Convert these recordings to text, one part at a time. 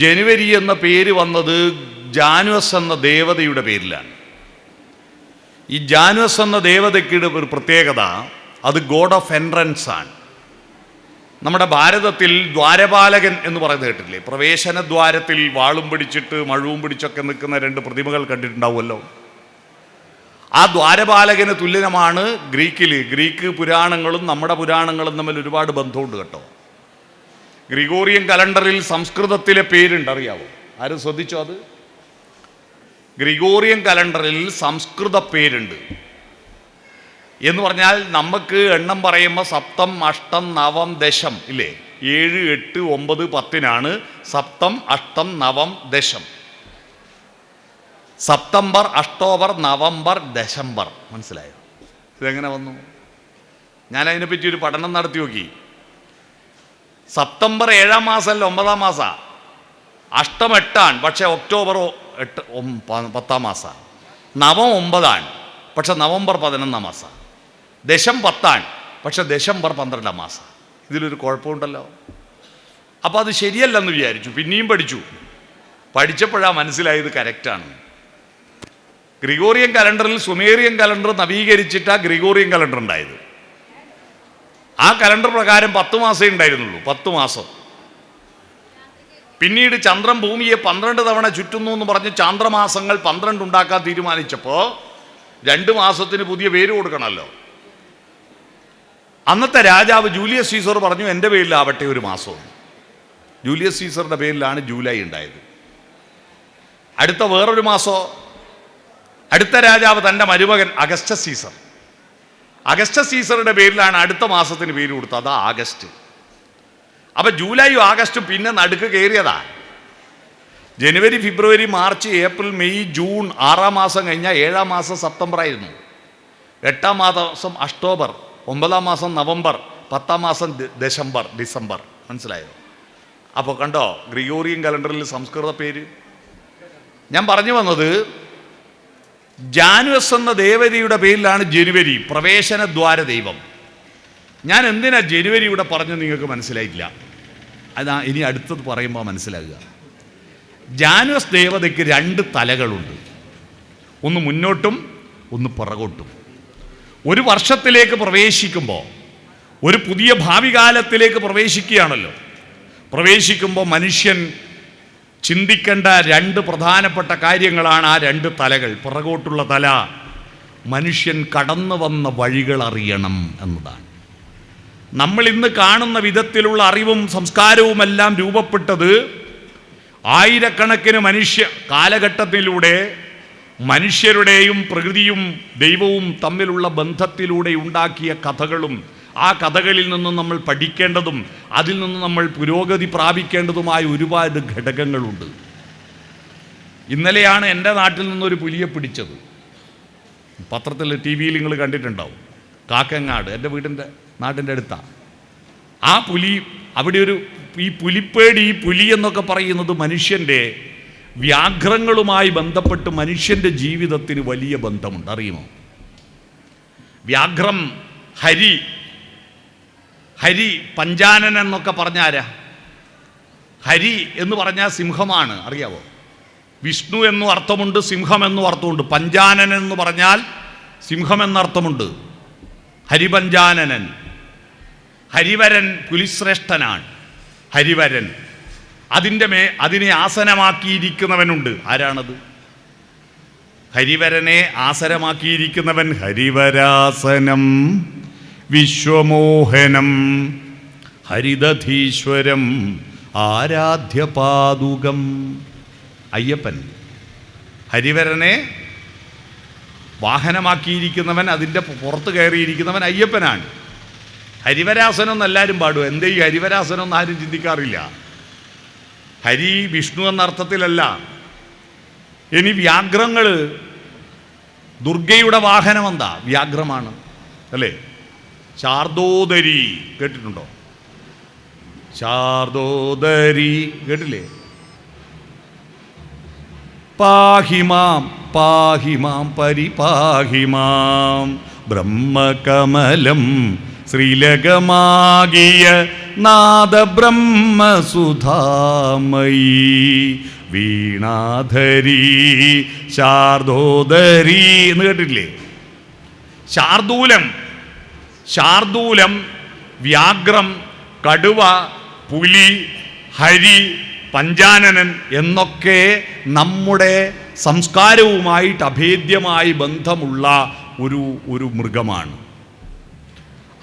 ജനുവരി എന്ന പേര് വന്നത് ജാനുവസ് എന്ന ദേവതയുടെ പേരിലാണ്. ഈ ജാനുവസ് എന്ന ദേവതയ്ക്കുടെ ഒരു പ്രത്യേകത, അത് ഗോഡ് ഓഫ് എൻട്രൻസ് ആണ്. നമ്മുടെ ഭാരതത്തിൽ ദ്വാരപാലകൻ എന്ന് പറയുന്നത് കേട്ടില്ലേ? പ്രവേശന ദ്വാരത്തിൽ വാളും പിടിച്ചിട്ട് മഴവും പിടിച്ചൊക്കെ നിൽക്കുന്ന രണ്ട് പ്രതിമകൾ കണ്ടിട്ടുണ്ടാവുമല്ലോ. ആ ദ്വാരപാലകന് തുല്യമാണ് ഗ്രീക്ക് പുരാണങ്ങളും നമ്മുടെ പുരാണങ്ങളും തമ്മിൽ ഒരുപാട് ബന്ധമുണ്ട് കേട്ടോ. ഗ്രിഗോറിയൻ കലണ്ടറിൽ സംസ്കൃതത്തിലെ പേരുണ്ട്, അറിയാവോ? ആരും ശ്രദ്ധിച്ചോ? അത് ഗ്രിഗോറിയൻ കലണ്ടറിൽ സംസ്കൃത പേരുണ്ട് എന്ന് പറഞ്ഞാൽ നമുക്ക് എണ്ണം പറയുമ്പോൾ സപ്തം, അഷ്ടം, നവം, ദശം ഇല്ലേ? 7, 8, 9, 10 സപ്തം, അഷ്ടം, നവം, ദശം. September, October, November, December. മനസ്സിലായോ? ഇതെങ്ങനെ വന്നു? ഞാൻ അതിനെപ്പറ്റി ഒരു പഠനം നടത്തി നോക്കി. സെപ്റ്റംബർ 7-ാം മാസമല്ല 9-ാം മാസമാണ്. അഷ്ടം 8 പക്ഷെ ഒക്ടോബർ 10-ാം മാസമാണ്. നവം 9 പക്ഷെ നവംബർ 11-ാം മാസമാണ്. ദശം 10 പക്ഷെ ഡിസംബർ 12-ാം മാസം. ഇതിലൊരു കുഴപ്പമുണ്ടല്ലോ. അപ്പോൾ അത് ശരിയല്ലെന്ന് വിചാരിച്ചു. പിന്നെയും പഠിച്ചപ്പോഴാണ് മനസ്സിലായത് കറക്റ്റാണ്. ഗ്രിഗോറിയൻ കലണ്ടറിൽ സുമേറിയൻ കലണ്ടർ നവീകരിച്ചിട്ടാണ് ഗ്രിഗോറിയൻ കലണ്ടർ ഉണ്ടായത്. ആ കലണ്ടർ പ്രകാരം 10 മാസമേ ഉണ്ടായിരുന്നുള്ളൂ, 10 മാസം. പിന്നീട് ചന്ദ്രൻ ഭൂമിയെ 12 തവണ ചുറ്റുന്നു എന്ന് പറഞ്ഞ് ചാന്ദ്രമാസങ്ങൾ 12 ഉണ്ടാക്കാൻ തീരുമാനിച്ചപ്പോൾ 2 മാസത്തിന് പുതിയ പേര് കൊടുക്കണമല്ലോ. അന്നത്തെ രാജാവ് ജൂലിയസ് സീസർ പറഞ്ഞു, എൻ്റെ പേരിലാവട്ടെ ഒരു മാസവും. ജൂലിയസ് സീസറുടെ പേരിലാണ് ജൂലൈ ഉണ്ടായത്. അടുത്ത വേറൊരു മാസമോ അടുത്ത രാജാവ് തൻ്റെ മരുമകൻ അഗസ്റ്റസ് സീസറുടെ പേരിലാണ് അടുത്ത മാസത്തിന് പേര് കൊടുത്തത്. അതാ ആഗസ്റ്റ്. അപ്പം ജൂലൈയും ആഗസ്റ്റും പിന്നെ നടുക്ക് കയറിയതാ. ജനുവരി, ഫെബ്രുവരി, മാർച്ച്, ഏപ്രിൽ, മെയ്, ജൂൺ 6-ാം മാസം കഴിഞ്ഞാൽ 7-ാം മാസം സെപ്റ്റംബർ ആയിരുന്നു. 8-ാം മാസം ഒക്ടോബർ, 9-ാം മാസം നവംബർ, 10-ാം മാസം ഡിസംബർ. മനസ്സിലായോ? അപ്പോൾ കണ്ടോ ഗ്രിഗോറിയൻ കലണ്ടറിൽ സംസ്കൃത പേര്. ഞാൻ പറഞ്ഞു വന്നത്, ജാനുവസ് എന്ന ദേവതയുടെ പേരിലാണ് ജനുവരി, പ്രവേശന ദ്വാര ദൈവം. ഞാൻ എന്തിനാ ജനുവരി ഇവിടെ പറഞ്ഞു നിങ്ങൾക്ക് മനസ്സിലായില്ല. അതാ ഇനി അടുത്തത് പറയുമ്പോൾ മനസ്സിലാകുക. ജാനുവസ് ദേവതയ്ക്ക് 2 തലകളുണ്ട്, ഒന്ന് മുന്നോട്ടും ഒന്ന് പുറകോട്ടും. ഒരു വർഷത്തിലേക്ക് പ്രവേശിക്കുമ്പോൾ, ഒരു പുതിയ ഭാവി കാലത്തിലേക്ക് പ്രവേശിക്കുകയാണല്ലോ. പ്രവേശിക്കുമ്പോൾ മനുഷ്യൻ ചിന്തിക്കേണ്ട 2 പ്രധാനപ്പെട്ട കാര്യങ്ങളാണ് ആ 2 തലകൾ. പുറകോട്ടുള്ള തല, മനുഷ്യൻ കടന്നു വന്ന വഴികൾ അറിയണം എന്നതാണ്. നമ്മൾ ഇന്ന് കാണുന്ന വിധത്തിലുള്ള അറിവും സംസ്കാരവുമെല്ലാം രൂപപ്പെട്ടത് ആയിരക്കണക്കിന് മനുഷ്യ കാലഘട്ടത്തിലൂടെ മനുഷ്യരുടെയും പ്രകൃതിയും ദൈവവും തമ്മിലുള്ള ബന്ധത്തിലൂടെ ഉണ്ടാക്കിയ കഥകളും ആ കഥകളിൽ നിന്ന് നമ്മൾ പഠിക്കേണ്ടതും അതിൽ നിന്ന് നമ്മൾ പുരോഗതി പ്രാപിക്കേണ്ടതുമായ ഒരുപാട് ഘടകങ്ങളുണ്ട്. ഇന്നലെയാണ് എൻ്റെ നാട്ടിൽ നിന്നൊരു പുലിയെ പിടിച്ചത്. പത്രത്തിൽ TV-യിൽ നിങ്ങൾ കണ്ടിട്ടുണ്ടാവും. കാക്കങ്ങാട്, എൻ്റെ നാട്ടിൻ്റെ അടുത്താണ്. ആ പുലി, അവിടെ ഈ പുലിപ്പേടി, ഈ പുലി എന്നൊക്കെ പറയുന്നത് മനുഷ്യൻ്റെ വ്യാഘ്രങ്ങളുമായി ബന്ധപ്പെട്ട് മനുഷ്യൻ്റെ ജീവിതത്തിന് വലിയ ബന്ധമുണ്ട്, അറിയുമോ? വ്യാഘ്രം ഹരി പഞ്ചാനൻ എന്നൊക്കെ പറഞ്ഞാരാ? ഹരി എന്ന് പറഞ്ഞാൽ സിംഹമാണ്, അറിയാവോ? വിഷ്ണു എന്നും അർത്ഥമുണ്ട്, സിംഹം എന്നും അർത്ഥമുണ്ട്. പഞ്ചാനൻ എന്ന് പറഞ്ഞാൽ സിംഹം എന്നർത്ഥമുണ്ട്. ഹരിപഞ്ചാനനൻ. ഹരിവരൻ പുലിശ്രേഷ്ഠനാണ്. ഹരിവരൻ അതിനെ ആസനമാക്കിയിരിക്കുന്നവനുണ്ട്. ആരാണത്? ഹരിവരനെ ആസനമാക്കിയിരിക്കുന്നവൻ. ഹരിവരാസനം വിശ്വമോഹനം ഹരിദധീശ്വരം ആരാധ്യപാദുകം. അയ്യപ്പൻ. ഹരിവരനെ വാഹനമാക്കിയിരിക്കുന്നവൻ, അതിൻ്റെ പുറത്ത് കയറിയിരിക്കുന്നവൻ അയ്യപ്പനാണ്. ഹരിവരാസനം എന്ന് എല്ലാവരും പാടും. എന്തേ ഈ ഹരിവരാസനം എന്ന് ആരും ചിന്തിക്കാറില്ല. ഹരി വിഷ്ണു എന്ന അർത്ഥത്തിലല്ല. ഇനി വ്യാഘ്രങ്ങൾ, ദുർഗയുടെ വാഹനം എന്താ? വ്യാഘ്രമാണ്, അല്ലേ? ശാർദോദരി കേട്ടിട്ടുണ്ടോ? ശാർദോദരി കേട്ടില്ലേ? പാഹിമാം പാഹിമാം പരിപാഹിമാം ബ്രഹ്മകമലം ശ്രീലകമാകിയ നാദബ്രഹ്മസുധാമയീ വീണാധരി ശാർദോദരി എന്ന് കേട്ടിട്ടില്ലേ? ശാർദൂലം, വ്യാഘ്രം, കടുവ, പുലി, ഹരി, പഞ്ചാനനൻ എന്നൊക്കെ നമ്മുടെ സംസ്കാരവുമായിട്ട് അഭേദ്യമായി ബന്ധമുള്ള ഒരു മൃഗമാണ്.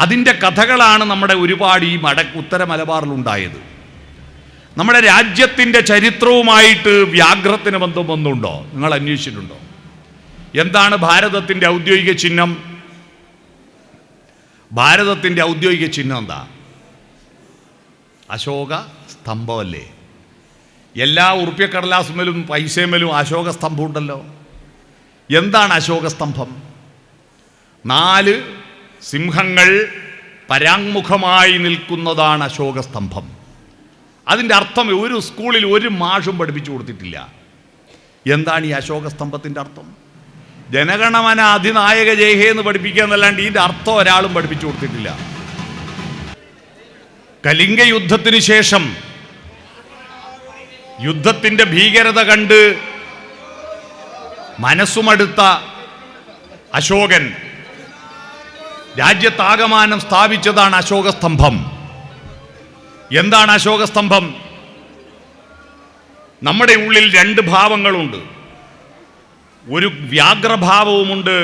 അതിൻ്റെ കഥകളാണ് നമ്മുടെ ഒരുപാട് ഈ ഉത്തര മലബാറിലുണ്ടായത്. നമ്മുടെ രാജ്യത്തിൻ്റെ ചരിത്രവുമായിട്ട് വ്യാഘ്രത്തിന് ബന്ധമൊന്നുണ്ടോ? നിങ്ങൾ അന്വേഷിച്ചിട്ടുണ്ടോ? എന്താണ് ഭാരതത്തിൻ്റെ ഔദ്യോഗിക ചിഹ്നം? ഭാരതത്തിൻ്റെ ഔദ്യോഗിക ചിഹ്നം എന്താ? അശോക സ്തംഭമല്ലേ? എല്ലാ ഉറുപ്പ്യക്കടലാസുമേലും പൈസമേലും അശോക സ്തംഭം ഉണ്ടല്ലോ. എന്താണ് അശോക സ്തംഭം? 4 സിംഹങ്ങൾ പരാങ്മുഖമായി നിൽക്കുന്നതാണ് അശോക സ്തംഭം. അതിൻ്റെ അർത്ഥം ഒരു സ്കൂളിൽ ഒരു മാഷും പഠിപ്പിച്ചു കൊടുത്തിട്ടില്ല. എന്താണ് ഈ അശോക സ്തംഭത്തിൻ്റെ അർത്ഥം? ജനഗണമന അധിനായക ജയഹേ എന്ന് പഠിപ്പിക്കുക എന്നല്ലാണ്ട് ഇതിൻ്റെ അർത്ഥം ഒരാളും പഠിപ്പിച്ചു കൊടുത്തിട്ടില്ല. കലിംഗ യുദ്ധത്തിന് ശേഷം യുദ്ധത്തിൻ്റെ ഭീകരത കണ്ട് മനസ്സുമടുത്ത അശോകൻ രാജ്യത്താകമാനം സ്ഥാപിച്ചതാണ് അശോകസ്തംഭം. എന്താണ് അശോകസ്തംഭം? നമ്മുടെ ഉള്ളിൽ 2 ഭാവങ്ങളുണ്ട്. ഒരു വ്യാഘ്രഭാവവുമുണ്ട്,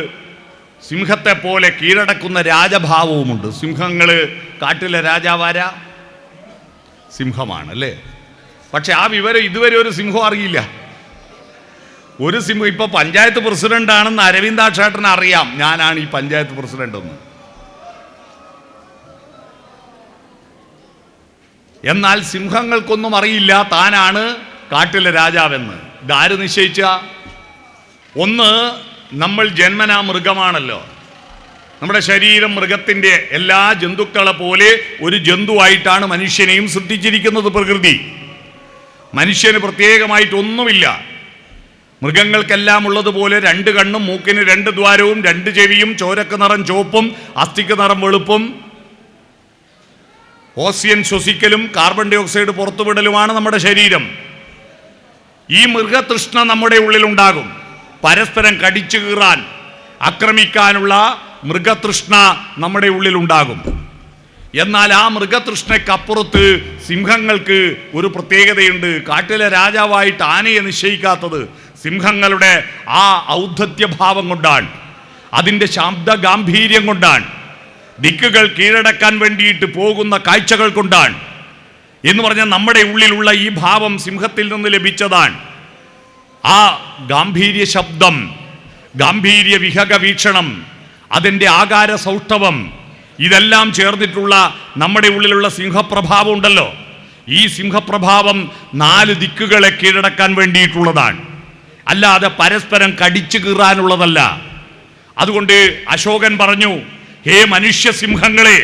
സിംഹത്തെ പോലെ കീഴടക്കുന്ന രാജഭാവവുമുണ്ട്. സിംഹങ്ങൾ കാട്ടിലെ രാജാവാരാ? സിംഹമാണ് അല്ലേ? പക്ഷെ ആ വിവരം ഇതുവരെ ഒരു സിംഹം അറിയില്ല. ഒരു സിംഹം ഇപ്പൊ പഞ്ചായത്ത് പ്രസിഡന്റ് ആണെന്ന് അരവിന്ദാക്ഷേട്ടന് അറിയാം, ഞാനാണ് ഈ പഞ്ചായത്ത് പ്രസിഡന്റ് എന്ന്. എന്നാൽ സിംഹങ്ങൾക്കൊന്നും അറിയില്ല താനാണ് കാട്ടിലെ രാജാവെന്ന്. ഇതാര് നിശ്ചയിച്ച? ഒന്ന്, നമ്മൾ ജന്മനാ മൃഗമാണല്ലോ. നമ്മുടെ ശരീരം മൃഗത്തിൻ്റെ എല്ലാ ജന്തുക്കളെ പോലെ ഒരു ജന്തുവായിട്ടാണ് മനുഷ്യനെയും സൃഷ്ടിച്ചിരിക്കുന്നത് പ്രകൃതി. മനുഷ്യന് പ്രത്യേകമായിട്ടൊന്നുമില്ല. മൃഗങ്ങൾക്കെല്ലാം ഉള്ളതുപോലെ 2 കണ്ണും, മൂക്കിന് 2 ദ്വാരവും, 2 ചെവിയും, ചോരക്ക് നിറം ചുവപ്പും അസ്ഥിക്ക് നിറം വെളുപ്പും, ഓക്സിജൻ ശ്വസിക്കലും കാർബൺ ഡൈ ഓക്സൈഡ് പുറത്തുവിടലുമാണ് നമ്മുടെ ശരീരം. ഈ മൃഗതൃഷ്ണ നമ്മുടെ ഉള്ളിലുണ്ടാകും. പരസ്പരം കടിച്ചു കീറാൻ, ആക്രമിക്കാനുള്ള മൃഗതൃഷ്ണ നമ്മുടെ ഉള്ളിലുണ്ടാകും. എന്നാൽ ആ മൃഗതൃഷ്ണയ്ക്കപ്പുറത്ത് സിംഹങ്ങൾക്ക് ഒരു പ്രത്യേകതയുണ്ട്. കാട്ടിലെ രാജാവായിട്ട് ആനയെ നിശ്ചയിക്കാത്തത് സിംഹങ്ങളുടെ ആ ഔദ്ധത്യഭാവം കൊണ്ടാണ്, അതിൻ്റെ ശബ്ദ ഗാംഭീര്യം കൊണ്ടാണ്, ദിക്കുകൾ കീഴടക്കാൻ വേണ്ടിയിട്ട് പോകുന്ന കാഴ്ചകൾ കൊണ്ടാണ്. എന്ന് പറഞ്ഞാൽ നമ്മുടെ ഉള്ളിലുള്ള ഈ ഭാവം സിംഹത്തിൽ നിന്ന് ലഭിച്ചതാണ്. ആ ഗാംഭീര്യ ശബ്ദം, ഗാംഭീര്യ വിഹക വീക്ഷണം, അതിൻ്റെ ആകാര സൗഷ്ഠവം, ഇതെല്ലാം ചേർന്നിട്ടുള്ള നമ്മുടെ ഉള്ളിലുള്ള സിംഹപ്രഭാവം ഉണ്ടല്ലോ. ഈ സിംഹപ്രഭാവം 4 ദിക്കുകളെ കീഴടക്കാൻ വേണ്ടിയിട്ടുള്ളതാണ്, അല്ലാതെ പരസ്പരം കടിച്ചു കീറാനുള്ളതല്ല. അതുകൊണ്ട് അശോകൻ പറഞ്ഞു, ഹേ മനുഷ്യ സിംഹങ്ങളെ,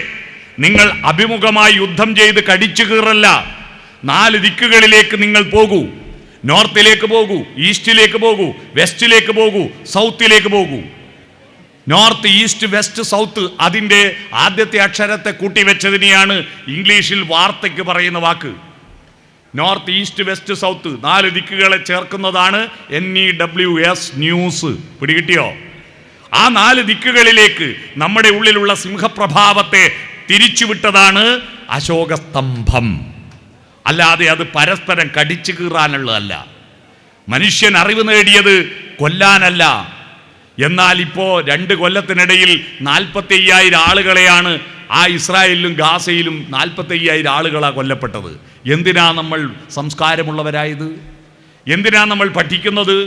നിങ്ങൾ അഭിമുഖമായി യുദ്ധം ചെയ്ത് കടിച്ചു കീറല്ല. 4 ദിക്കുകളിലേക്ക് നിങ്ങൾ പോകൂ. നോർത്തിലേക്ക് പോകൂ, ഈസ്റ്റിലേക്ക് പോകൂ, വെസ്റ്റിലേക്ക് പോകൂ, സൗത്തിലേക്ക് പോകൂ. നോർത്ത്, ഈസ്റ്റ്, വെസ്റ്റ്, സൗത്ത്, അതിൻ്റെ ആദ്യത്തെ അക്ഷരത്തെ കൂട്ടിവെച്ചതിനെയാണ് ഇംഗ്ലീഷിൽ വാർത്തയ്ക്ക് പറയുന്ന വാക്ക്. നോർത്ത്, ഈസ്റ്റ്, വെസ്റ്റ്, സൗത്ത് 4 ദിക്കുകളെ ചേർക്കുന്നതാണ് NEWS ന്യൂസ്. പിടികിട്ടിയോ? ആ 4 ദിക്കുകളിലേക്ക് നമ്മുടെ ഉള്ളിലുള്ള സിംഹപ്രഭാവത്തെ തിരിച്ചുവിട്ടതാണ് അശോകസ്തംഭം. അല്ലാതെ അത് പരസ്പരം കടിച്ചു കീറാനുള്ളതല്ല. മനുഷ്യൻ അറിവ് നേടിയത് കൊല്ലാനല്ല. എന്നാൽ ഇപ്പോൾ 2 കൊല്ലത്തിനിടയിൽ 45,000 ആളുകളെയാണ് ആ ഇസ്രായേലിലും ഗാസയിലും 45,000 ആളുകളാണ് കൊല്ലപ്പെട്ടത്. എന്തിനാ നമ്മൾ സംസ്കാരമുള്ളവരായത്? എന്തിനാ നമ്മൾ പഠിക്കുന്നത്?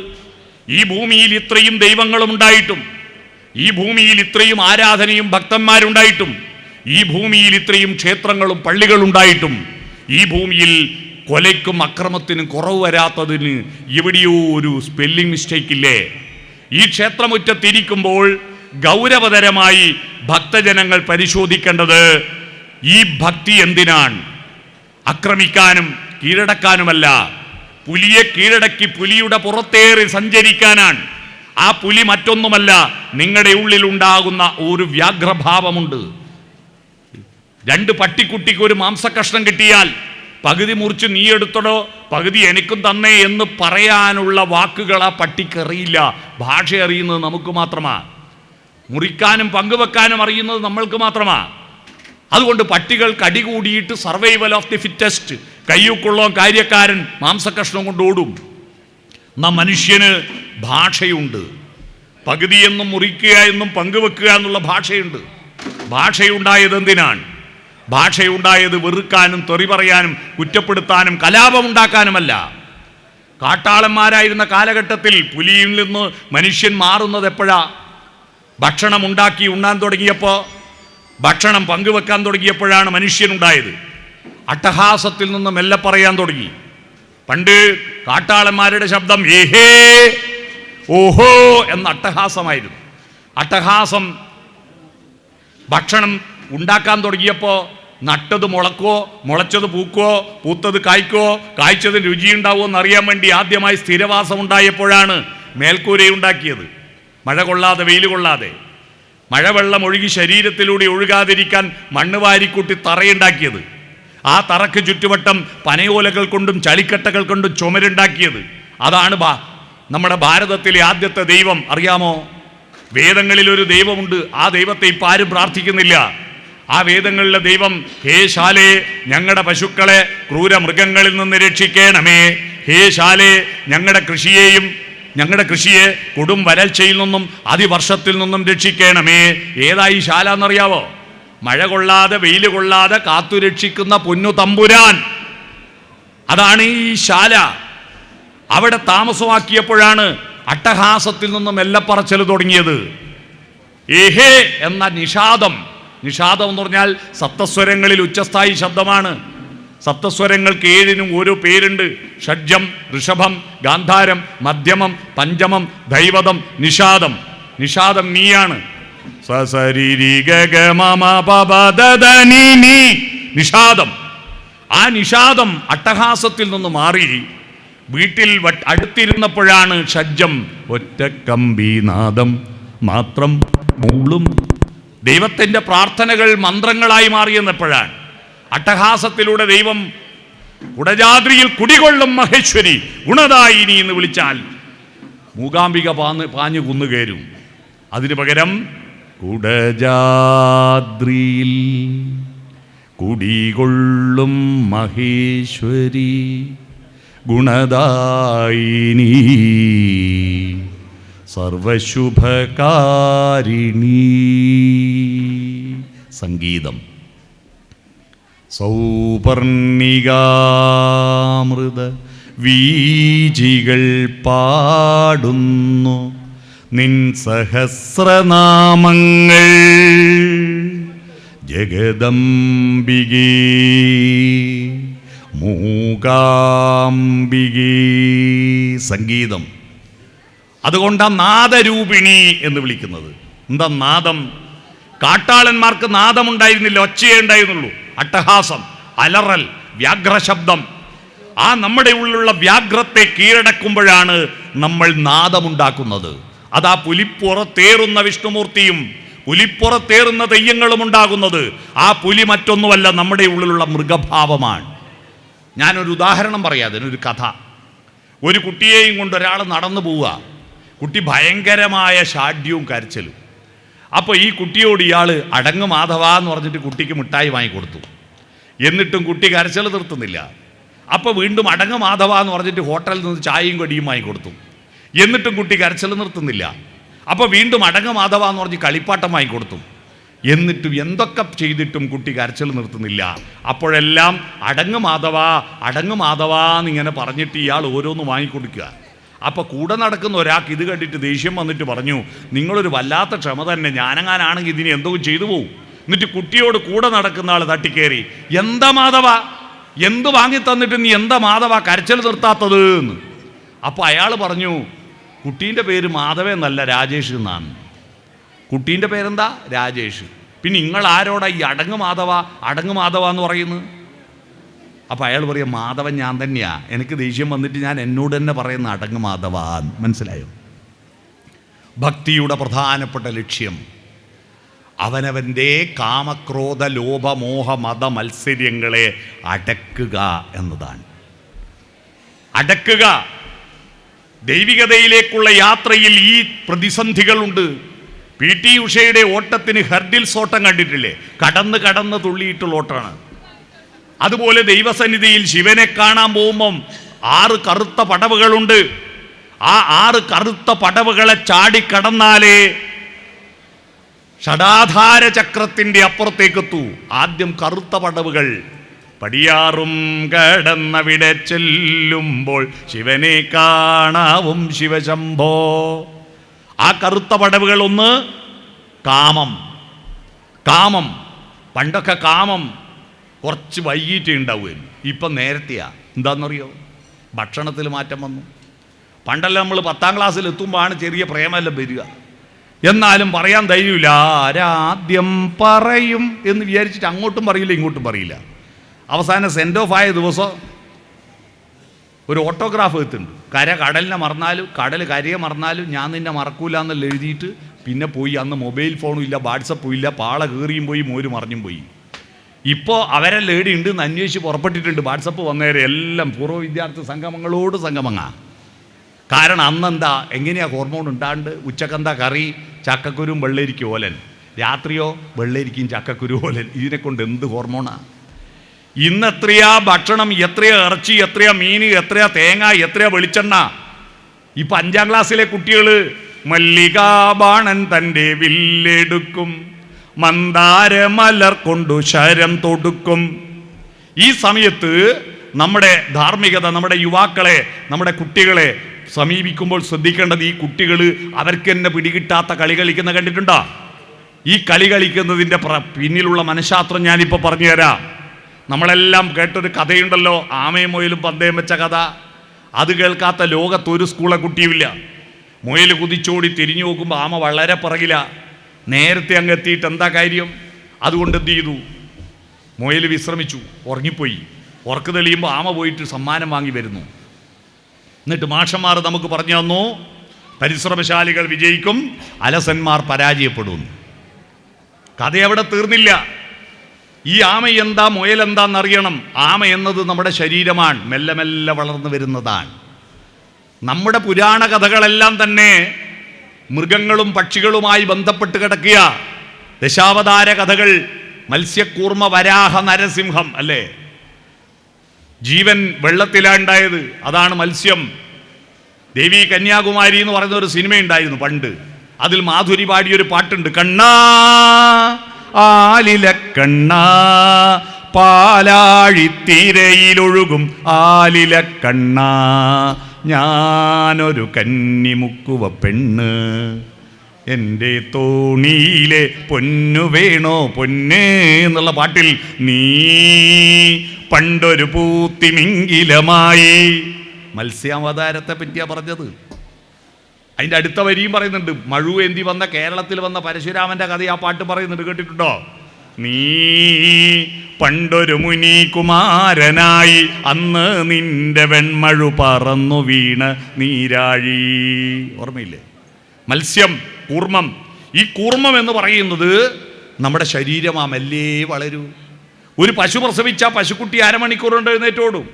ഈ ഭൂമിയിൽ ഇത്രയും ദൈവങ്ങളും ഉണ്ടായിട്ടും, ഈ ഭൂമിയിൽ ഇത്രയും ആരാധനയും ഭക്തന്മാരുണ്ടായിട്ടും, ഈ ഭൂമിയിൽ ഇത്രയും ക്ഷേത്രങ്ങളും പള്ളികളുണ്ടായിട്ടും, ഈ ഭൂമിയിൽ കൊലയ്ക്കും അക്രമത്തിനും കുറവ് വരാത്തതിന് എവിടെയോ ഒരു സ്പെല്ലിംഗ് മിസ്റ്റേക്ക് ഇല്ലേ? ഈ ക്ഷേത്രമുറ്റത്തിരിക്കുമ്പോൾ ഗൗരവതരമായി ഭക്തജനങ്ങൾ പരിശോധിക്കേണ്ടത് ഈ ഭക്തി എന്തിനാണ്? ആക്രമിക്കാനും കീഴടക്കാനുമല്ല. പുലിയെ കീഴടക്കി പുലിയുടെ പുറത്തേറി സഞ്ചരിക്കാനാണ്. ആ പുലി മറ്റൊന്നുമല്ല, നിങ്ങളുടെ ഉള്ളിൽ ഉണ്ടാകുന്ന ഒരു വ്യാഘ്രഭാവമുണ്ട്. 2 പട്ടിക്കുട്ടിക്ക് ഒരു മാംസക്കഷ്ണം കിട്ടിയാൽ പകുതി മുറിച്ച് നീ എടുത്തടോ, പകുതി എനിക്കും തന്നേ എന്ന് പറയാനുള്ള വാക്കുകൾ ആ പട്ടിക്കറിയില്ല. ഭാഷ അറിയുന്നത് നമുക്ക് മാത്രമാ. മുറിക്കാനും പങ്കുവെക്കാനും അറിയുന്നത് നമ്മൾക്ക് മാത്രമാ. അതുകൊണ്ട് പട്ടികൾ കടികൂടിയിട്ട് സർവൈവൽ ഓഫ് ദി ഫിറ്റസ്റ്റ്, കയ്യൂക്കുള്ളോ കാര്യക്കാരൻ മാംസക്കഷ്ണം കൊണ്ട് ഓടും. നാം മനുഷ്യന് ഭാഷയുണ്ട്. പകുതിയെന്നും മുറിക്കുക എന്നും പങ്കുവെക്കുക എന്നുള്ള ഭാഷയുണ്ട്. ഭാഷയുണ്ടായത് എന്തിനാണ്? ഭാഷയുണ്ടായത് വെറുക്കാനും തെറി പറയാനും കുറ്റപ്പെടുത്താനും കലാപമുണ്ടാക്കാനുമല്ല. കാട്ടാളന്മാരായിരുന്ന കാലഘട്ടത്തിൽ പുലിയിൽ നിന്ന് മനുഷ്യൻ മാറുന്നത് എപ്പോഴാ? ഭക്ഷണം ഉണ്ടാക്കി ഉണ്ണാൻ തുടങ്ങിയപ്പോൾ, ഭക്ഷണം പങ്കുവെക്കാൻ തുടങ്ങിയപ്പോഴാണ് മനുഷ്യനുണ്ടായത്. അട്ടഹാസത്തിൽ നിന്ന് മെല്ലെ പറയാൻ തുടങ്ങി. പണ്ട് കാട്ടാളന്മാരുടെ ശബ്ദം ഏഹേ ഓഹോ എന്ന അട്ടഹാസമായിരുന്നു. അട്ടഹാസം ഭക്ഷണം ഉണ്ടാക്കാൻ തുടങ്ങിയപ്പോൾ നട്ടത് മുളക്കോ, മുളച്ചത് പൂക്കോ, പൂത്തത് കായ്ക്കോ, കായ്ച്ചത് രുചിയുണ്ടാവുമോ എന്നറിയാൻ വേണ്ടി ആദ്യമായി സ്ഥിരവാസം ഉണ്ടായപ്പോഴാണ് മേൽക്കൂരയുണ്ടാക്കിയത്. മഴ കൊള്ളാതെ, വെയിൽ കൊള്ളാതെ, മഴവെള്ളം ഒഴുകി ശരീരത്തിലൂടെ ഒഴുകാതിരിക്കാൻ മണ്ണ് വാരിക്കൂട്ടി തറയുണ്ടാക്കിയത്. ആ തറക്ക് ചുറ്റുവട്ടം പനയോലകൾ കൊണ്ടും ചളിക്കട്ടകൾ കൊണ്ടും ചുമരുണ്ടാക്കിയത്. അതാണ് നമ്മുടെ ഭാരതത്തിലെ ആദ്യത്തെ ദൈവം. അറിയാമോ? വേദങ്ങളിൽ ഒരു ദൈവമുണ്ട്. ആ ദൈവത്തെ ഇപ്പം ആരും പ്രാർത്ഥിക്കുന്നില്ല. ആ വേദങ്ങളിലെ ദൈവം, ഹേ ശാലേ, ഞങ്ങളുടെ പശുക്കളെ ക്രൂരമൃഗങ്ങളിൽ നിന്ന് രക്ഷിക്കണമേ. ഹേ ശാലേ, ഞങ്ങളുടെ കൃഷിയെ കൊടും വരൾച്ചയിൽ നിന്നും അതിവർഷത്തിൽ നിന്നും രക്ഷിക്കണമേ. ഏതായി ശാല എന്നറിയാവോ? മഴ കൊള്ളാതെ വെയിൽ കൊള്ളാതെ കാത്തു രക്ഷിക്കുന്ന പൊന്നു തമ്പുരാൻ. അതാണ് ഈ ശാല. അവിടെ താമസമാക്കിയപ്പോഴാണ് അട്ടഹാസത്തിൽ നിന്നും എല്ലപ്പറച്ചൽ തുടങ്ങിയത്. ഏഹേ എന്ന നിഷാദം. നിഷാദം എന്ന് പറഞ്ഞാൽ സപ്തസ്വരങ്ങളിൽ ഉച്ചസ്ഥായി ശബ്ദമാണ്. സപ്തസ്വരങ്ങൾക്ക് 7നും ഓരോ പേരുണ്ട്. ഷഡ്ജം, ഋഷഭം, ഗാന്ധാരം, മധ്യമം, പഞ്ചമം, ദൈവതം, നിഷാദം. നിഷാദം നീയാണ്. നിഷാദം. ആ നിഷാദം അട്ടഹാസത്തിൽ നിന്ന് മാറി വീട്ടിൽ അടുത്തിരുന്നപ്പോഴാണ് ഷഡ്ജം, ഒറ്റക്കമ്പീനാദം മാത്രം മൂളും. ദൈവത്തിൻ്റെ പ്രാർത്ഥനകൾ മന്ത്രങ്ങളായി മാറിയെന്നപ്പോഴാണ്. അട്ടഹാസത്തിലൂടെ ദൈവം കുടജാദ്രിയിൽ കുടികൊള്ളും മഹേശ്വരി ഗുണദായിനി എന്ന് വിളിച്ചാൽ മൂകാംബിക പാഞ്ഞു കുന്നുകയറും. അതിനു പകരം കുടജാദ്രിയിൽ കുടികൊള്ളും മഹേശ്വരി ഗുണദായിനി സർവശുഭകാരിണി. സംഗീതം. സൗപർണികാമൃത വീജികൾ പാടുന്നു നിൻ സഹസ്രനാമങ്ങൾ ജഗദംബികേ മൂകാംബികേ. സംഗീതം. അതുകൊണ്ടാണ് നാദരൂപിണി എന്ന് വിളിക്കുന്നത്. എന്താ നാദം? കാട്ടാളന്മാർക്ക് നാദമുണ്ടായിരുന്നില്ല, ഒച്ചയേ ഉണ്ടായിരുന്നുള്ളൂ. അട്ടഹാസം, അലറൽ, വ്യാഘ്രശബ്ദം. ആ നമ്മുടെ ഉള്ളിലുള്ള വ്യാഘ്രത്തെ കീഴടക്കുമ്പോഴാണ് നമ്മൾ നാദമുണ്ടാക്കുന്നത്. അതാ പുലിപ്പുറത്തേറുന്ന വിഷ്ണുമൂർത്തിയും പുലിപ്പുറത്തേറുന്ന തെയ്യങ്ങളും ഉണ്ടാകുന്നത്. ആ പുലി മറ്റൊന്നുമല്ല, നമ്മുടെ ഉള്ളിലുള്ള മൃഗഭാവമാണ്. ഞാനൊരു ഉദാഹരണം പറയാം, അതിനൊരു കഥ. ഒരു കുട്ടിയെയും കൊണ്ട് ഒരാൾ നടന്നു പോവുക. കുട്ടി ഭയങ്കരമായ ഷാഢ്യവും കരച്ചിലും. അപ്പോൾ ഈ കുട്ടിയോട് ഇയാൾ അടങ്ങ് മാധവ എന്ന് പറഞ്ഞിട്ട് കുട്ടിക്ക് മിഠായി വാങ്ങിക്കൊടുത്തു. എന്നിട്ടും കുട്ടി കരച്ചിൽ നിർത്തുന്നില്ല. അപ്പോൾ വീണ്ടും അടങ്ങ് മാധവ എന്ന് പറഞ്ഞിട്ട് ഹോട്ടലിൽ നിന്ന് ചായയും കടിയും വാങ്ങിക്കൊടുത്തു. എന്നിട്ടും കുട്ടി കരച്ചിൽ നിർത്തുന്നില്ല. അപ്പോൾ വീണ്ടും അടങ്ങ് മാധവ എന്ന് പറഞ്ഞ് കളിപ്പാട്ടം വാങ്ങിക്കൊടുത്തു. എന്നിട്ടും എന്തൊക്കെ ചെയ്തിട്ടും കുട്ടി കരച്ചിൽ നിർത്തുന്നില്ല. അപ്പോഴെല്ലാം അടങ്ങ് മാധവ എന്നിങ്ങനെ പറഞ്ഞിട്ട് ഇയാൾ ഓരോന്ന് വാങ്ങിക്കൊടുക്കുക. അപ്പോൾ കൂടെ നടക്കുന്ന ഒരാൾക്ക് ഇത് കണ്ടിട്ട് ദേഷ്യം വന്നിട്ട് പറഞ്ഞു, നിങ്ങളൊരു വല്ലാത്ത ക്ഷമ തന്നെ, ഞാനങ്ങാനാണെങ്കിൽ ഇതിന് എന്തെങ്കിലും ചെയ്തു പോവും. എന്നിട്ട് കുട്ടിയോട് കൂടെ നടക്കുന്ന ആൾ തട്ടിക്കയറി, എന്താ മാധവ, എന്ത് വാങ്ങി തന്നിട്ട് നീ എന്താ മാധവ കരച്ചിൽ നിർത്താത്തത് എന്ന്. അപ്പോൾ അയാൾ പറഞ്ഞു, കുട്ടീൻ്റെ പേര് മാധവ എന്നല്ല, രാജേഷ് എന്നാണ്. കുട്ടീൻ്റെ പേരെന്താ? രാജേഷ്. പിന്നെ നിങ്ങൾ ആരോടാ ഈ അടങ്ങ് മാധവ എന്ന് പറയുന്നത്? അപ്പോൾ അയാൾ പറയാം, മാധവൻ ഞാൻ തന്നെയാ, എനിക്ക് ദേഷ്യം വന്നിട്ട് ഞാൻ എന്നോട് തന്നെ പറയുന്ന അടങ്ങ് മാധവ. മനസ്സിലായോ? ഭക്തിയുടെ പ്രധാനപ്പെട്ട ലക്ഷ്യം അവനവൻ്റെ കാമക്രോധ ലോഭമോഹ മത മത്സര്യങ്ങളെ അടക്കുക എന്നതാണ്. അടക്കുക. ദൈവികതയിലേക്കുള്ള യാത്രയിൽ ഈ പ്രതിസന്ധികളുണ്ട്. PT ഉഷയുടെ ഓട്ടത്തിന് ഹെർഡിൽസ് ഓട്ടം കണ്ടിട്ടില്ലേ? കടന്ന് കടന്ന് തുള്ളിയിട്ടുള്ള ഓട്ടമാണ്. അതുപോലെ ദൈവസന്നിധിയിൽ ശിവനെ കാണാൻ പോകുമ്പം 6 കറുത്ത പടവുകളുണ്ട്. ആ 6 കറുത്ത പടവുകളെ ചാടിക്കടന്നാലേ ഷടാധാര ചക്രത്തിൻ്റെ അപ്പുറത്തേക്കെത്തൂ. ആദ്യം കറുത്ത പടവുകൾ. പടിയാറും കടന്നവിടെ ചെല്ലുമ്പോൾ ശിവനെ കാണാവും ശിവശംഭോ. ആ കറുത്ത പടവുകൾ ഒന്ന് കാമം. കാമം പണ്ടൊക്കെ കാമം കുറച്ച് വൈകിട്ടേ ഉണ്ടാവുകയും ഇപ്പം നേരത്തെയാ. എന്താണെന്നറിയോ? ഭക്ഷണത്തിൽ മാറ്റം വന്നു. പണ്ടെല്ലാം നമ്മൾ 10ാം ക്ലാസ്സിൽ എത്തുമ്പോഴാണ് ചെറിയ പ്രേമെല്ലാം വരിക. എന്നാലും പറയാൻ ധൈര്യമില്ല. ആരാദ്യം പറയും എന്ന് വിചാരിച്ചിട്ട് അങ്ങോട്ടും പറയില്ല ഇങ്ങോട്ടും പറയില്ല. അവസാനം സെൻഡ് ഓഫ് ആയ ദിവസം ഒരു ഓട്ടോഗ്രാഫ് എത്തുന്നുണ്ട്. കടലിനെ മറന്നാലും കടൽ കരയെ മറന്നാലും ഞാൻ നിന്നെ മറക്കൂല എന്നെല്ലാം എഴുതിയിട്ട് പിന്നെ പോയി. അന്ന് മൊബൈൽ ഫോണും ഇല്ല, വാട്സപ്പും ഇല്ല. പാള കയറിയും പോയി, മോര് മറിഞ്ഞും പോയി. ഇപ്പോൾ അവരെല്ലാം ഏടിയുണ്ട് എന്ന് അന്വേഷിച്ച് പുറപ്പെട്ടിട്ടുണ്ട്. വാട്സപ്പ് വന്നേരെ എല്ലാം പൂർവ്വ വിദ്യാർത്ഥി സംഗമങ്ങളോട് സംഗമങ്ങ. കാരണം അന്നെന്താ എങ്ങനെയാണ് ഹോർമോൺ ഉണ്ടാണ്ട്? ഉച്ചക്കെന്താ കറി? ചക്കക്കുരും വെള്ളരിക്കും ഓലൻ. രാത്രിയോ വെള്ളരിക്കും ചക്കക്കുരു ഓലൻ. ഇതിനെക്കൊണ്ട് എന്ത് ഹോർമോണാണ്? ഇന്ന് എത്രയാ ഭക്ഷണം, എത്രയാ ഇറച്ചി, എത്രയാ മീൻ, എത്രയാ തേങ്ങ, എത്രയാ വെളിച്ചെണ്ണ. ഇപ്പം 5ാം ക്ലാസ്സിലെ കുട്ടികൾ മല്ലികാബാണൻ തൻ്റെ വില്ലെടുക്കും, മന്ദാരമലർ കൊണ്ടു ശരം തൊടുക്കും. ഈ സമയത്ത് നമ്മുടെ ധാർമ്മികത നമ്മുടെ യുവാക്കളെ, നമ്മുടെ കുട്ടികളെ സമീപിക്കുമ്പോൾ ശ്രദ്ധിക്കേണ്ടത്, ഈ കുട്ടികൾ അവർക്ക് തന്നെ പിടികിട്ടാത്ത കളി കളിക്കുന്ന കണ്ടിട്ടുണ്ടോ? ഈ കളി കളിക്കുന്നതിൻ്റെ പിന്നിലുള്ള മനഃശാസ്ത്രം ഞാനിപ്പോൾ പറഞ്ഞുതരാം. നമ്മളെല്ലാം കേട്ടൊരു കഥയുണ്ടല്ലോ, ആമയും മുയലും പന്തയം വെച്ച കഥ. അത് കേൾക്കാത്ത ലോകത്തൊരു സ്കൂളെ കുട്ടിയുമില്ല. മുയൽ കുതിച്ചോടി തിരിഞ്ഞു നോക്കുമ്പോൾ ആമ വളരെ പിറകില. നേരത്തെ അങ്ങ് എത്തിയിട്ട് എന്താ കാര്യം? അതുകൊണ്ട് എന്ത് ചെയ്തു? മുയൽ വിശ്രമിച്ചു, ഉറങ്ങിപ്പോയി. ഉറക്ക് തെളിയുമ്പോൾ ആമ പോയിട്ട് സമ്മാനം വാങ്ങി വരുന്നു. എന്നിട്ട് മാഷന്മാർ നമുക്ക് പറഞ്ഞു തന്നു, പരിശ്രമശാലികൾ വിജയിക്കും, അലസന്മാർ പരാജയപ്പെടുന്നു. കഥ അവിടെ തീർന്നില്ല. ഈ ആമ എന്താ മുയൽ എന്താണെന്നറിയണം. ആമ എന്നത് നമ്മുടെ ശരീരമാണ്, മെല്ലെ മെല്ലെ വളർന്നു വരുന്നതാണ്. നമ്മുടെ പുരാണ കഥകളെല്ലാം തന്നെ മൃഗങ്ങളും പക്ഷികളുമായി ബന്ധപ്പെട്ട് കിടക്കുക. ദശാവതാര കഥകൾ, മത്സ്യക്കൂർമ്മ വരാഹ നരസിംഹം അല്ലേ? ജീവൻ വെള്ളത്തിലാണ്ടായത്, അതാണ് മത്സ്യം. ദേവി കന്യാകുമാരി എന്ന് പറയുന്ന ഒരു സിനിമയുണ്ടായിരുന്നു പണ്ട്. അതിൽ മാധുരി പാടിയൊരു പാട്ടുണ്ട്, കണ്ണാ ആലില കണ്ണാ പാലാഴിത്തീരയിലൊഴുകും ആലില കണ്ണാ ഞാനൊരു കന്നിമുക്കുവ പെണ്ണ്, എൻ്റെ തോണിയിലെ പൊന്നു വേണോ പൊന്ന് എന്നുള്ള പാട്ടിൽ നീ പണ്ടൊരു പൂത്തിമിങ്കിലമായി. മത്സ്യാവതാരത്തെ പറ്റിയാ പറഞ്ഞത്. അതിൻ്റെ അടുത്ത വരിയും പറയുന്നുണ്ട്, മഴുവേന്തി വന്ന കേരളത്തിൽ വന്ന പരശുരാമൻ്റെ കഥ ആ പാട്ട് പറയുന്നുണ്ട്, കേട്ടിട്ടുണ്ടോ? നീ പണ്ടൊരു മുനി കുമാരനായി അന്ന് നിന്റെ വെൺമഴു പറന്നു വീണ് നീരാഴി. ഓർമ്മയില്ലേ? മത്സ്യം, കൂർമ്മം. ഈ കൂർമ്മം എന്ന് പറയുന്നത് നമ്മുടെ ശരീരമാ, മെല്ലേ വളരൂ. ഒരു പശു പ്രസവിച്ച പശുക്കുട്ടി അരമണിക്കൂർ കൊണ്ട് എഴുന്നേറ്റോടും.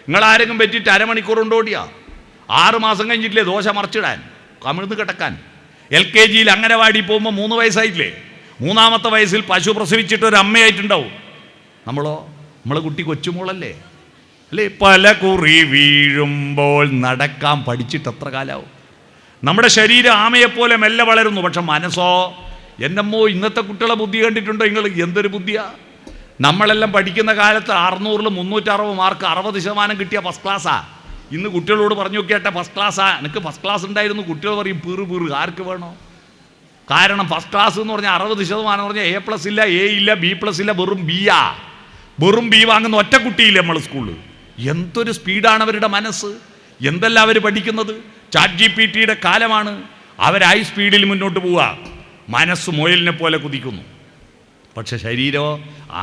നിങ്ങളാരെങ്കിലും പറ്റിയിട്ട് അരമണിക്കൂർ കൊണ്ട് ഓടിയാ? 6 മാസം കഴിഞ്ഞിട്ടില്ലേ ദോശ മറിച്ചിടാൻ, കമിഴ്ന്ന് കിടക്കാൻ? LKG അംഗനവാടി പോകുമ്പോൾ 3 വയസ്സായിട്ടില്ലേ? 3ാമത്തെ വയസ്സിൽ പശു പ്രസവിച്ചിട്ട് ഒരു അമ്മയായിട്ടുണ്ടാവും. നമ്മളെ കുട്ടി കൊച്ചുമോളല്ലേ അല്ലേ? പല കുറി വീഴുമ്പോൾ നടക്കാൻ പഠിച്ചിട്ട് എത്ര കാലാവും? നമ്മുടെ ശരീരം ആമയെപ്പോലെ മെല്ലെ വളരുന്നു. പക്ഷെ മനസ്സോ, എന്നമ്മോ, ഇന്നത്തെ കുട്ടികളെ ബുദ്ധി കണ്ടിട്ടുണ്ടോ നിങ്ങൾ? എന്തൊരു ബുദ്ധിയാ! നമ്മളെല്ലാം പഠിക്കുന്ന കാലത്ത് 600-ൽ 360 മാർക്ക് 60% കിട്ടിയ ഫസ്റ്റ് ക്ലാസ്സാ. ഇന്ന് കുട്ടികളോട് പറഞ്ഞു നോക്കിയാട്ടെ, ഫസ്റ്റ് ക്ലാസ്സാ, എനിക്ക് ഫസ്റ്റ് ക്ലാസ് ഉണ്ടായിരുന്നു. കുട്ടികൾ പറയും പീറ് ആർക്ക് വേണോ? കാരണം ഫസ്റ്റ് ക്ലാസ് എന്ന് പറഞ്ഞാൽ 60% എന്ന് പറഞ്ഞാൽ A+ ഇല്ല, A ഇല്ല, B+ ഇല്ല, വെറും ബിയാ. വെറും ബി വാങ്ങുന്ന ഒറ്റ കുട്ടിയില്ല നമ്മൾ സ്കൂളിൽ. എന്തൊരു സ്പീഡാണ് അവരുടെ മനസ്സ്! എന്തെല്ലാം അവർ പഠിക്കുന്നത്! ChatGPTയുടെ കാലമാണ്. അവർ ഹൈ സ്പീഡിൽ മുന്നോട്ട് പോവുക. മനസ്സ് മുയലിനെ പോലെ കുതിക്കുന്നു, പക്ഷെ ശരീരമോ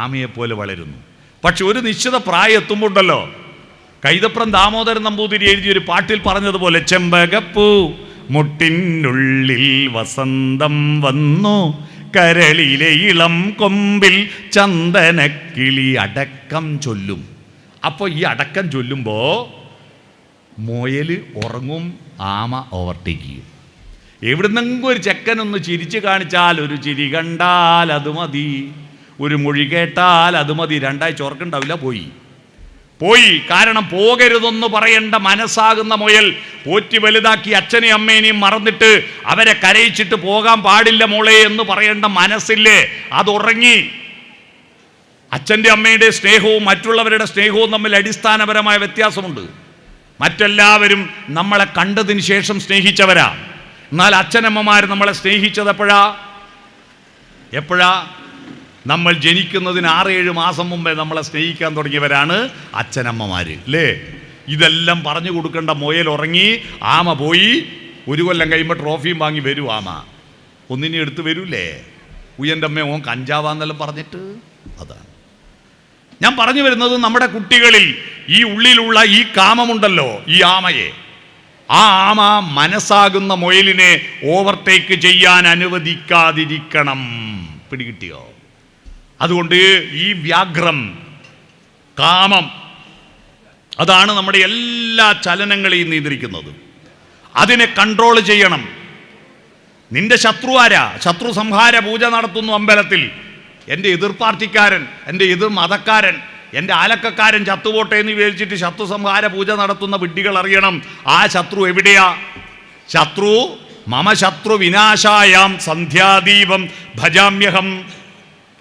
ആമയെപ്പോലെ വളരുന്നു. പക്ഷെ ഒരു നിശ്ചിത പ്രായം എത്തുമ്പോണ്ടല്ലോ, കൈതപ്രം ദാമോദരൻ നമ്പൂതിരി എഴുതിയൊരു പാട്ടിൽ പറഞ്ഞതുപോലെ, ചെമ്പകപ്പൂ മുട്ടിനുള്ളിൽ വസന്തം വന്നു കരളിലെ ഇളം കൊമ്പിൽ ചന്ദനക്കിളി അടക്കം ചൊല്ലും. അപ്പോൾ ഈ അടക്കം ചൊല്ലുമ്പോൾ മുയൽ ഉറങ്ങും, ആമ ഓവർടേക്ക് ചെയ്യും. എവിടുന്നെങ്കിലും ഒരു ചെക്കനൊന്ന് ചിരിച്ചു കാണിച്ചാൽ, ഒരു ചിരി കണ്ടാൽ അത് മതി, ഒരു മൊഴി കേട്ടാൽ അത് മതി, രണ്ടാഴ്ച ഉറക്കുണ്ടാവില്ല, പോയി. കാരണം പോകരുതെന്ന് പറയേണ്ട മനസ്സാകുന്ന മുയൽ പോറ്റി വലുതാക്കി അച്ഛനെയും അമ്മേനെയും മറന്നിട്ട് അവരെ കരയിച്ചിട്ട് പോകാൻ പാടില്ല മോളെ എന്ന് പറയേണ്ട മനസ്സില്ലേ, അതുറങ്ങി. അച്ഛൻ്റെ അമ്മയുടെ സ്നേഹവും മറ്റുള്ളവരുടെ സ്നേഹവും തമ്മിൽ അടിസ്ഥാനപരമായ വ്യത്യാസമുണ്ട്. മറ്റെല്ലാവരും നമ്മളെ കണ്ടതിന് ശേഷം സ്നേഹിച്ചവരാ. എന്നാൽ അച്ഛനമ്മമാർ നമ്മളെ സ്നേഹിച്ചത് എപ്പോഴാ? നമ്മൾ ജനിക്കുന്നതിന് 6-7 മാസം മുമ്പേ നമ്മളെ സ്നേഹിക്കാൻ തുടങ്ങിയവരാണ് അച്ഛനമ്മമാർ, അല്ലേ? ഇതെല്ലാം പറഞ്ഞു കൊടുക്കേണ്ട മുയൽ ഉറങ്ങി, ആമ പോയി. 1 കൊല്ലം കഴിയുമ്പോൾ ട്രോഫിയും വാങ്ങി വരും ആമ. ഒന്നിനെ എടുത്ത് വരൂലേ? ഉയ്യൻ്റെ അമ്മ ഓൻ കഞ്ചാവാന്നെല്ലാം പറഞ്ഞിട്ട്. അതാണ് ഞാൻ പറഞ്ഞു വരുന്നത്. നമ്മുടെ കുട്ടികളിൽ ഈ ഉള്ളിലുള്ള ഈ കാമമുണ്ടല്ലോ, ഈ ആമയെ, ആ ആമ മനസ്സാകുന്ന മുയലിനെ ഓവർടേക്ക് ചെയ്യാൻ അനുവദിക്കാതിരിക്കണം. പിടികിട്ടിയോ? അതുകൊണ്ട് ഈ വ്യാഘ്രം, കാമം, അതാണ് നമ്മുടെ എല്ലാ ചലനങ്ങളെയും നിയന്ത്രിക്കുന്നത്. അതിനെ കൺട്രോൾ ചെയ്യണം. നിന്റെ ശത്രു ആരാ? ശത്രു സംഹാര പൂജ നടത്തുന്നു അമ്പലത്തിൽ. എൻ്റെ എതിർ പാർട്ടിക്കാരൻ, എൻ്റെ എതിർ മതക്കാരൻ, എൻ്റെ ആലക്കക്കാരൻ ചത്തുപോട്ടെ എന്ന് വിചാരിച്ചിട്ട് ശത്രു സംഹാര പൂജ നടത്തുന്ന വിഡ്ഢികൾ അറിയണം, ആ ശത്രു എവിടെയാ? ശത്രു മമ ശത്രു വിനാശായാം സന്ധ്യാദീപം ഭജാമ്യഹം.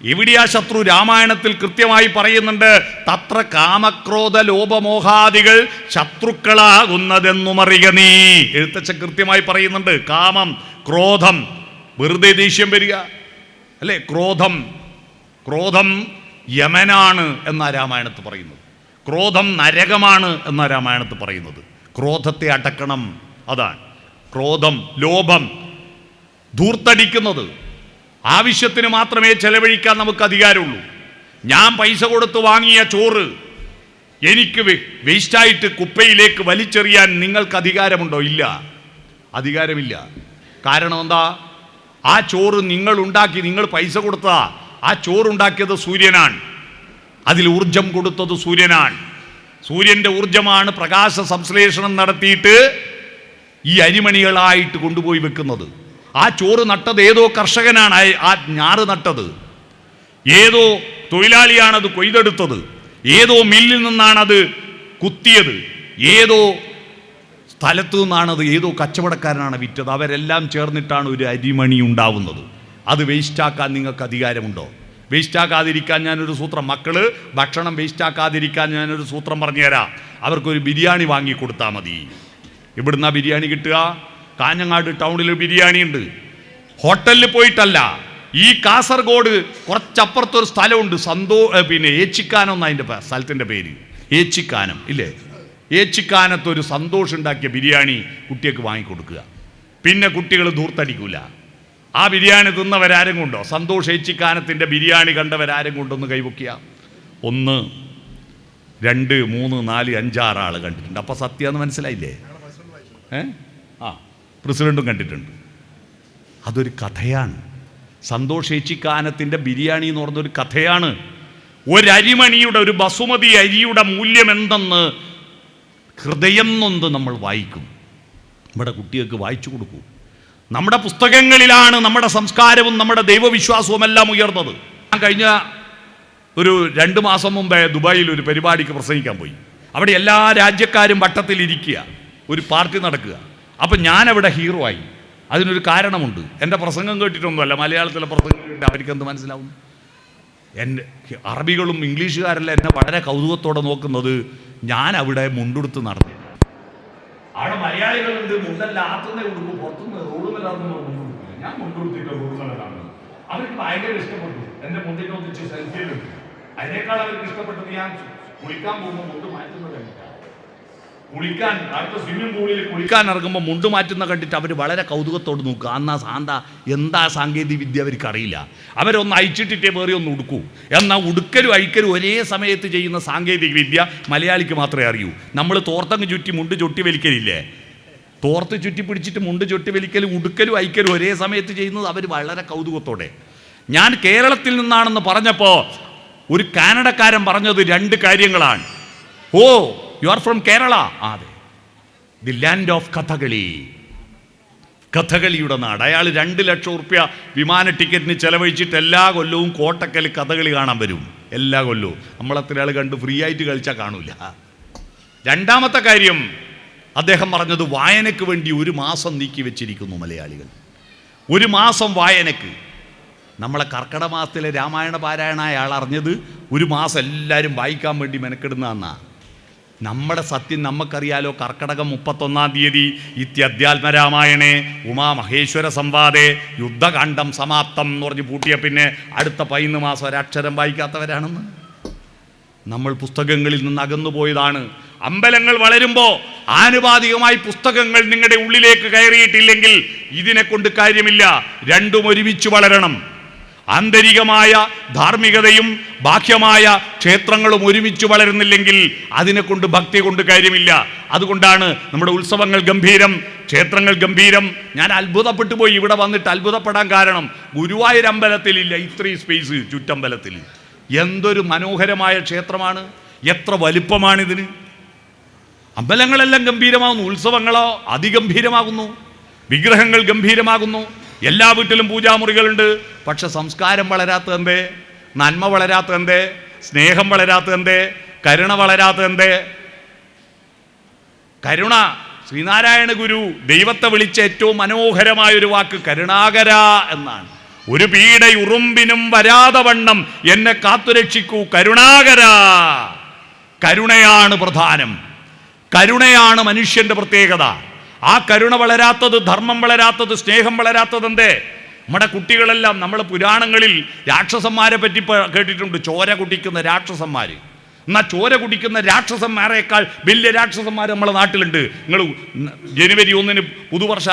എവിടെയാ ശത്രു? രാമായണത്തിൽ കൃത്യമായി പറയുന്നുണ്ട്. തത്ര കാമക്രോധ ലോപമോഹാദികൾ ശത്രുക്കളാകുന്നതെന്നുമറിയ നീ. എഴുത്തച്ഛൻ കൃത്യമായി പറയുന്നുണ്ട്. കാമം, ക്രോധം, വെറുതെ ദേഷ്യം വരിക അല്ലേ? ക്രോധം യമനാണ് എന്നാ രാമായണത്ത് പറയുന്നത്. ക്രോധം നരകമാണ് എന്നാ രാമായണത്ത് പറയുന്നത്. ക്രോധത്തെ അടക്കണം. അതാണ് ക്രോധം. ലോഭം, ധൂർത്തടിക്കുന്നത്. ആവശ്യത്തിന് മാത്രമേ ചെലവഴിക്കാൻ നമുക്ക് അധികാരമുള്ളൂ. ഞാൻ പൈസ കൊടുത്ത് വാങ്ങിയ ചോറ് എനിക്ക് വേസ്റ്റായിട്ട് കുപ്പയിലേക്ക് വലിച്ചെറിയാൻ നിങ്ങൾക്ക് അധികാരമുണ്ടോ? ഇല്ല, അധികാരമില്ല. കാരണം എന്താ? ആ ചോറ് നിങ്ങൾ ഉണ്ടാക്കി, നിങ്ങൾ പൈസ കൊടുത്തതാ. ആ ചോറുണ്ടാക്കിയത് സൂര്യനാണ്, അതിൽ ഊർജം കൊടുത്തത് സൂര്യനാണ്. സൂര്യൻ്റെ ഊർജമാണ് പ്രകാശ സംശ്ലേഷണം നടത്തിയിട്ട് ഈ അരിമണികളായിട്ട് കൊണ്ടുപോയി വെക്കുന്നത്. ആ ചോറ് നട്ടത് ഏതോ കർഷകനാണ്, ആ ഞാറ് നട്ടത് ഏതോ തൊഴിലാളിയാണത് കൊയ്തെടുത്തത്, ഏതോ മില്ലിൽ നിന്നാണത് കുത്തിയത്, ഏതോ സ്ഥലത്തു നിന്നാണത് ഏതോ കച്ചവടക്കാരനാണ് വിറ്റത്. അവരെല്ലാം ചേർന്നിട്ടാണ് ഒരു അരിമണി ഉണ്ടാവുന്നത്. അത് വേസ്റ്റാക്കാൻ നിങ്ങൾക്ക് അധികാരമുണ്ടോ? വേസ്റ്റാക്കാതിരിക്കാൻ ഞാനൊരു സൂത്രം, മക്കള് ഭക്ഷണം വേസ്റ്റാക്കാതിരിക്കാൻ ഞാനൊരു സൂത്രം പറഞ്ഞുതരാം. അവർക്കൊരു ബിരിയാണി വാങ്ങി കൊടുത്താൽ മതി. ഇവിടുന്ന് ബിരിയാണി കിട്ടുക? കാഞ്ഞങ്ങാട് ടൗണിൽ ബിരിയാണി ഉണ്ട്. ഹോട്ടലിൽ പോയിട്ടല്ല. ഈ കാസർഗോഡ് കുറച്ചപ്പുറത്തൊരു സ്ഥലമുണ്ട്, ഏച്ചിക്കാനം എന്ന അതിൻ്റെ സ്ഥലത്തിൻ്റെ പേര്. ഏച്ചിക്കാനം ഇല്ലേ? ഏച്ചിക്കാനത്തൊരു സന്തോഷം ഉണ്ടാക്കിയ ബിരിയാണി കുട്ടികൾക്ക് വാങ്ങിക്കൊടുക്കുക. പിന്നെ കുട്ടികൾ ധൂർത്തടിക്കൂല. ആ ബിരിയാണി തിന്നവരാരും കൊണ്ടോ? സന്തോഷ് ഏച്ചിക്കാനത്തിൻ്റെ ബിരിയാണി കണ്ടവരാരും കൊണ്ടൊന്ന് കൈവയ്ക്കുക. 1, 2, 3, 4, 5, 6 ആൾ കണ്ടിട്ടുണ്ട്. അപ്പം സത്യമെന്ന് മനസ്സിലായില്ലേ? പ്രസിഡന്റും കണ്ടിട്ടുണ്ട്. അതൊരു കഥയാണ്. സന്തോഷ് ഏച്ചിക്കാനത്തിൻ്റെ ബിരിയാണി എന്ന് പറഞ്ഞൊരു കഥയാണ്. ഒരരിമണിയുടെ, ഒരു ബസുമതി അരിയുടെ മൂല്യം എന്തെന്ന് ഹൃദയം നൊന്ത് നമ്മൾ വായിക്കും. നമ്മുടെ കുട്ടികൾക്ക് വായിച്ചു കൊടുക്കൂ. നമ്മുടെ പുസ്തകങ്ങളിലാണ് നമ്മുടെ സംസ്കാരവും നമ്മുടെ ദൈവവിശ്വാസവും എല്ലാം ഉയർന്നത്. ഞാൻ കഴിഞ്ഞ ഒരു 2 മാസം മുമ്പേ ദുബായിൽ ഒരു പരിപാടിക്ക് പ്രസംഗിക്കാൻ പോയി. അവിടെ എല്ലാ രാജ്യക്കാരും വട്ടത്തിലിരിക്കുക, ഒരു പാർട്ടി നടക്കുക. അപ്പം ഞാനവിടെ ഹീറോ ആയി. അതിനൊരു കാരണമുണ്ട്. എൻ്റെ പ്രസംഗം കേട്ടിട്ടൊന്നുമല്ല, മലയാളത്തിലെ പ്രസംഗം കേട്ടിട്ട് അവർക്കെന്ത് മനസ്സിലാവും? എൻ്റെ അറബികളും ഇംഗ്ലീഷുകാരെല്ലാം എന്നെ വളരെ കൗതുകത്തോടെ നോക്കുന്നത് ഞാൻ അവിടെ മുണ്ടെടുത്ത് നടന്നു. അവിടെ മലയാളികളുണ്ട്, മുണ്ടല്ല ആത്തുന്നേ കൊടുക്കും, പുറത്തുനിന്ന് റോഡുമല്ലാന്ന് ഞാൻ മുണ്ടെടുത്തിട്ട് റോഡുമല്ലാണ്. അവർക്ക് ഭയങ്കര ഇഷ്ടപ്പെട്ടു. എൻ്റെ മുണ്ടിനെ ഒന്നിച്ച് സെൽഫിയിലുണ്ട്. അതിനേക്കാൾ അവർക്ക് ഇഷ്ടപ്പെട്ടത് ഞാൻ കുളിക്കാൻ പോകുമ്പോൾ മുണ്ട് മാറ്റുന്നത് കണ്ടിട്ടാണ്. കുളിക്കാൻ അടുത്ത സ്വിമ്മിംഗ് പൂളിൽ കുളിക്കാൻ ഇറങ്ങുമ്പോൾ മുണ്ട് മാറ്റുന്ന കണ്ടിട്ട് അവർ വളരെ കൗതുകത്തോട് നോക്കുക. എന്താ സാങ്കേതിക വിദ്യ അവർക്ക് അറിയില്ല. അവരൊന്ന് അയച്ചിട്ടിട്ടേ വേറെ ഒന്ന് ഉടുക്കൂ. എന്നാൽ ഉടുക്കലും അഴിക്കലും ഒരേ സമയത്ത് ചെയ്യുന്ന സാങ്കേതിക വിദ്യ മലയാളിക്ക് മാത്രമേ അറിയൂ. നമ്മൾ തോർത്തങ്ങ് ചുറ്റി മുണ്ട് ചൊട്ടി വലിക്കലില്ലേ? തോർത്ത് ചുറ്റി പിടിച്ചിട്ട് മുണ്ട് ചൊട്ടി വലിക്കലും ഉടുക്കലും അഴിക്കലും ഒരേ സമയത്ത് ചെയ്യുന്നത് അവർ വളരെ കൗതുകത്തോടെ. ഞാൻ കേരളത്തിൽ നിന്നാണെന്ന് പറഞ്ഞപ്പോൾ ഒരു കാനഡക്കാരൻ പറഞ്ഞത് 2 കാര്യങ്ങളാണ്. ഓ, യു ആർ ഫ്രം കേരള? അതെ. ദി ലാൻഡ് ഓഫ് കഥകളി, കഥകളിയുടെ നാട്. അയാൾ 2 ലക്ഷം ഉറുപ്യ വിമാന ടിക്കറ്റിന് ചെലവഴിച്ചിട്ട് എല്ലാ കൊല്ലവും കോട്ടക്കൽ കഥകളി കാണാൻ വരും. എല്ലാ കൊല്ലവും. നമ്മളത്ര ആൾ കണ്ട് ഫ്രീ ആയിട്ട് കളിച്ചാൽ കാണൂല. 2ാമത്തെ കാര്യം അദ്ദേഹം പറഞ്ഞത്, വായനയ്ക്ക് വേണ്ടി 1 മാസം നീക്കി വെച്ചിരിക്കുന്നു മലയാളികൾ. 1 മാസം വായനയ്ക്ക്. നമ്മളെ കർക്കിടക മാസത്തിലെ രാമായണ പാരായണ അയാൾ അറിഞ്ഞത് 1 മാസം എല്ലാവരും വായിക്കാൻ വേണ്ടി മെനക്കെടുന്നതെന്നാ. നമ്മുടെ സത്യം നമുക്കറിയാലോ. കർക്കിടകം 31-ാം തീയതി ഇത്യധ്യാത്മരാമായണേ ഉമാമഹേശ്വര സംവാദേ യുദ്ധകാണ്ഡം സമാപ്തം എന്ന് പറഞ്ഞ് പൂട്ടിയ പിന്നെ അടുത്ത 11 മാസം ഒരക്ഷരം വായിക്കാത്തവരാണെന്ന്. നമ്മൾ പുസ്തകങ്ങളിൽ നിന്ന് അകന്നു പോയതാണ്. അമ്പലങ്ങൾ വളരുമ്പോൾ ആനുപാതികമായി പുസ്തകങ്ങൾ നിങ്ങളുടെ ഉള്ളിലേക്ക് കയറിയിട്ടില്ലെങ്കിൽ ഇതിനെ കൊണ്ട് കാര്യമില്ല. രണ്ടും ഒരുമിച്ച് വളരണം. ആന്തരികമായ ധാർമ്മികതയും ബാഹ്യമായ ക്ഷേത്രങ്ങളും ഒരുമിച്ച് വളരുന്നില്ലെങ്കിൽ അതിനെ കൊണ്ട് ഭക്തി കൊണ്ട് കാര്യമില്ല. അതുകൊണ്ടാണ് നമ്മുടെ ഉത്സവങ്ങൾ ഗംഭീരം, ക്ഷേത്രങ്ങൾ ഗംഭീരം. ഞാൻ അത്ഭുതപ്പെട്ടു പോയി ഇവിടെ വന്നിട്ട്. അത്ഭുതപ്പെടാൻ കാരണം ഗുരുവായൂർ അമ്പലത്തിലില്ല ഇത്രയും സ്പേസ് ചുറ്റമ്പലത്തിൽ. എന്തൊരു മനോഹരമായ ക്ഷേത്രമാണ്, എത്ര വലിപ്പമാണിതിന്. അമ്പലങ്ങളെല്ലാം ഗംഭീരമാകുന്നു, ഉത്സവങ്ങളോ അതിഗംഭീരമാകുന്നു, വിഗ്രഹങ്ങൾ ഗംഭീരമാകുന്നു, എല്ലാ വീട്ടിലും പൂജാമുറികളുണ്ട്. പക്ഷെ സംസ്കാരം വളരാത്തതെന്തേ? നന്മ വളരാത്തതെന്തേ? സ്നേഹം വളരാത്തതെന്തേ? കരുണ വളരാത്തതെന്തേ? കരുണ, ശ്രീനാരായണ ഗുരു ദൈവത്തെ വിളിച്ച ഏറ്റവും മനോഹരമായൊരു വാക്ക് കരുണാകര എന്നാണ്. ഒരു പീഡയുറുമ്പിനും വരാതെ വണ്ണം എന്നെ കാത്തുരക്ഷിക്കൂ കരുണാകര. കരുണയാണ് പ്രധാനം. കരുണയാണ് മനുഷ്യന്റെ പ്രത്യേകത. ആ കരുണ വളരാത്തത്, ധർമ്മം വളരാത്തത്, സ്നേഹം വളരാത്തത് എന്തേ? നമ്മുടെ കുട്ടികളെല്ലാം, നമ്മൾ പുരാണങ്ങളിൽ രാക്ഷസന്മാരെ പറ്റി കേട്ടിട്ടുണ്ട്. ചോര കുടിക്കുന്ന രാക്ഷസന്മാർ. എന്നാൽ ചോര കുടിക്കുന്ന രാക്ഷസന്മാരെക്കാൾ വലിയ രാക്ഷസന്മാർ നമ്മളെ നാട്ടിലുണ്ട്. നിങ്ങൾ ജനുവരി 1-ന് പുതുവർഷ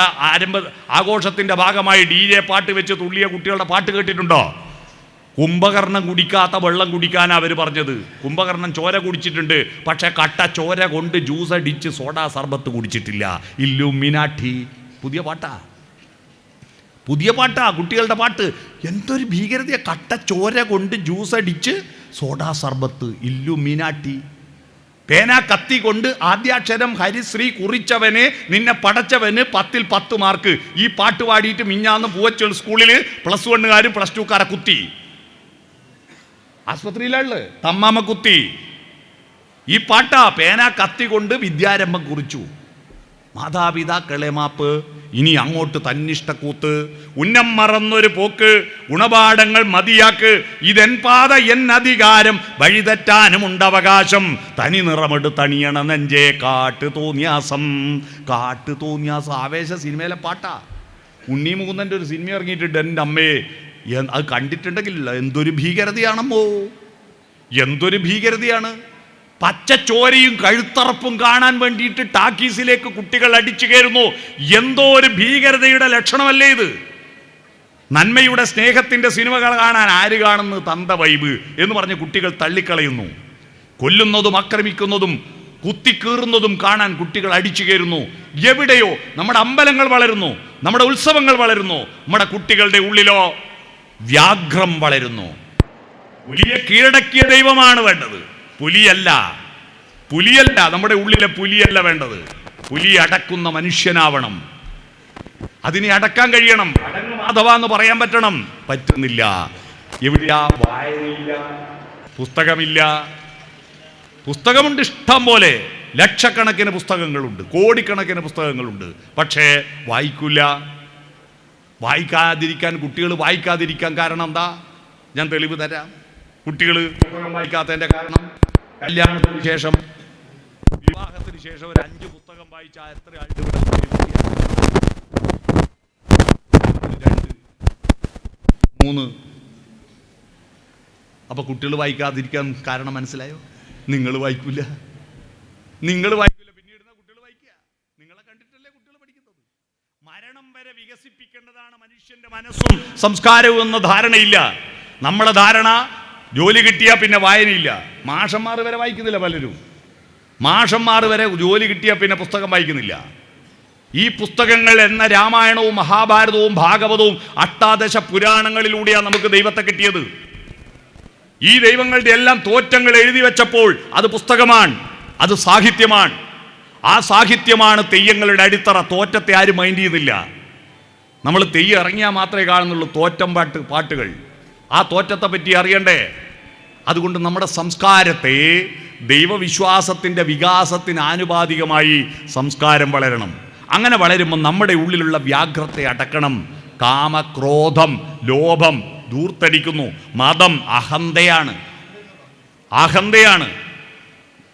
ആഘോഷത്തിൻ്റെ ഭാഗമായി DJ പാട്ട് വെച്ച് തുള്ളിയ കുട്ടികളുടെ പാട്ട് കേട്ടിട്ടുണ്ടോ? കുംഭകർണം കുടിക്കാത്ത വെള്ളം കുടിക്കാനാണ് അവർ പറഞ്ഞത്. കുംഭകർണം ചോര കുടിച്ചിട്ടുണ്ട്, പക്ഷെ കട്ട ചോര കൊണ്ട് ജ്യൂസ് അടിച്ച് സോഡാ സർബത്ത് കുടിച്ചിട്ടില്ല. ഇല്ലുമിനാട്ടി. പുതിയ പാട്ടാ കുട്ടികളുടെ പാട്ട്. എന്തൊരു ഭീകരതയാ! കട്ട ചോര കൊണ്ട് ജ്യൂസ് അടിച്ച് സോഡാ സർബത്ത്, ഇല്ലുമിനാട്ടി. പേന കത്തി കൊണ്ട് ആദ്യാക്ഷരം ഹരിശ്രീ കുറിച്ചവനെ നിന്നെ പടച്ചവന് 10-ൽ 10 മാർക്ക്. ഈ പാട്ട് പാടിയിട്ട് മിഞ്ഞാന്ന് പൂവച്ചൽ സ്കൂളിൽ +1-കാരും +2-കാരെ കുത്തി. ആസ്പത്രിയിലുള്ള തമ്മാമ കുത്തി. ഈ പാട്ടാ പേന കത്തി കൊണ്ട് വിദ്യാരംഭം കുറിച്ചു. മാതാപിതാക്കളെ മാപ്പ്, ഇനി അങ്ങോട്ട് തന്നിഷ്ടക്കൂത്ത്, ഉന്നം മറന്നൊരു പോക്ക്, ഗുണപാഠങ്ങൾ മതിയാക്ക്, ഇതെൻ പാത എൻ അധികാരം, വഴിതെറ്റാനുമുണ്ടവകാശം, തനി നിറമെടുത്തണിയണ നെഞ്ചേ കാട്ടു തോന്നിയാസം. ആവേശ സിനിമയിലെ പാട്ടാ. ഉണ്ണി മുകുന്ദൻ്റെ ഒരു സിനിമ ഇറങ്ങിയിട്ടുണ്ട്, എൻ്റെ അമ്മേ. അത് കണ്ടിട്ടുണ്ടെങ്കിൽ എന്തൊരു ഭീകരതയാണമ്മോ, എന്തൊരു ഭീകരതയാണ്. പച്ചച്ചോരയും കഴുത്തറപ്പും കാണാൻ വേണ്ടിയിട്ട് ടാക്കീസിലേക്ക് കുട്ടികൾ അടിച്ചു കയറുന്നു. എന്തോ ഒരു ഭീകരതയുടെ ലക്ഷണമല്ലേ ഇത്? നന്മയുടെ സ്നേഹത്തിൻ്റെ സിനിമകൾ കാണാൻ ആര് കാണുന്നു? തന്ത വൈബ് എന്ന് പറഞ്ഞ് കുട്ടികൾ തള്ളിക്കളയുന്നു. കൊല്ലുന്നതും ആക്രമിക്കുന്നതും കുത്തിക്കീറുന്നതും കാണാൻ കുട്ടികൾ അടിച്ചു കയറുന്നു. എവിടെയോ നമ്മുടെ അമ്പലങ്ങൾ വളരുന്നു, നമ്മുടെ ഉത്സവങ്ങൾ വളരുന്നു, നമ്മുടെ കുട്ടികളുടെ ഉള്ളിലോ വ്യാഘ്രം വളരുന്നു. പുലിയെ കീഴടക്കിയ ദൈവമാണ് വേണ്ടത്, പുലിയല്ല. നമ്മുടെ ഉള്ളിലെ പുലിയല്ല വേണ്ടത്. പുലി അടക്കുന്ന മനുഷ്യനാവണം. അതിനെ അടക്കാൻ കഴിയണം. അടങ്ങ് മാധവ എന്ന് പറയാൻ പറ്റണം. പറ്റുന്നില്ല. എവിടെയാ? വായനയില്ല, പുസ്തകമില്ല. പുസ്തകമുണ്ട് ഇഷ്ടം പോലെ, ലക്ഷക്കണക്കിന് പുസ്തകങ്ങളുണ്ട്, കോടിക്കണക്കിന് പുസ്തകങ്ങളുണ്ട്. പക്ഷേ വായിക്കില്ല. കുട്ടികൾ വായിക്കാതിരിക്കാൻ കാരണം എന്താ? ഞാൻ തെളിവ് തരാം. കുട്ടികൾ പുസ്തകം വായിക്കാത്തതിൻ്റെ കാരണം, കല്യാണത്തിന് ശേഷം, വിവാഹത്തിന് ശേഷം ഒരു 5 പുസ്തകം വായിച്ചാൽ എത്ര ആയിട്ട് 2, 3. അപ്പൊ കുട്ടികൾ വായിക്കാതിരിക്കാൻ കാരണം മനസ്സിലായോ? നിങ്ങൾ വായിക്കില്ല. പിന്നീട് കുട്ടികൾ വായിക്കുക. നിങ്ങളെ കണ്ടിട്ടല്ലേ കുട്ടികൾ പഠിക്കുന്നത്. മരണം വരെ വികസിപ്പിക്കേണ്ടതാണ് മനുഷ്യന്റെ മനസ്സും സംസ്കാരവും എന്ന ധാരണയില്ല. നമ്മളെ ധാരണ ജോലി കിട്ടിയാൽ പിന്നെ വായനയില്ല. മാഷന്മാർ വരെ വായിക്കുന്നില്ല പലരും. മാഷന്മാർ വരെ ജോലി കിട്ടിയാൽ പിന്നെ പുസ്തകം വായിക്കുന്നില്ല. ഈ പുസ്തകങ്ങൾ എന്ന രാമായണവും മഹാഭാരതവും ഭാഗവതവും അഷ്ടാദശ പുരാണങ്ങളിലൂടെയാണ് നമുക്ക് ദൈവത്തെ കിട്ടിയത്. ഈ ദൈവങ്ങളുടെ എല്ലാം തോറ്റങ്ങൾ എഴുതി വെച്ചപ്പോൾ അത് പുസ്തകമാണ്, അത് സാഹിത്യമാണ്. ആ സാഹിത്യമാണ് തെയ്യങ്ങളുടെ അടിത്തറ. തോറ്റത്തെ ആരും മൈൻഡ് ചെയ്യുന്നില്ല. നമ്മൾ തെയ്യം ഇറങ്ങിയാൽ മാത്രമേ കാണുന്നുള്ളൂ തോറ്റം പാട്ടുകൾ. ആ തോറ്റത്തെ പറ്റി അറിയണ്ടേ? അതുകൊണ്ട് നമ്മുടെ സംസ്കാരത്തെ, ദൈവവിശ്വാസത്തിൻ്റെ വികാസത്തിന് ആനുപാതികമായി സംസ്കാരം വളരണം. അങ്ങനെ വളരുമ്പോൾ നമ്മുടെ ഉള്ളിലുള്ള വ്യാഘ്രത്തെ അടക്കണം. കാമക്രോധം ലോഭം ധൂർത്തടിക്കുന്നു. മതം അഹന്തയാണ്.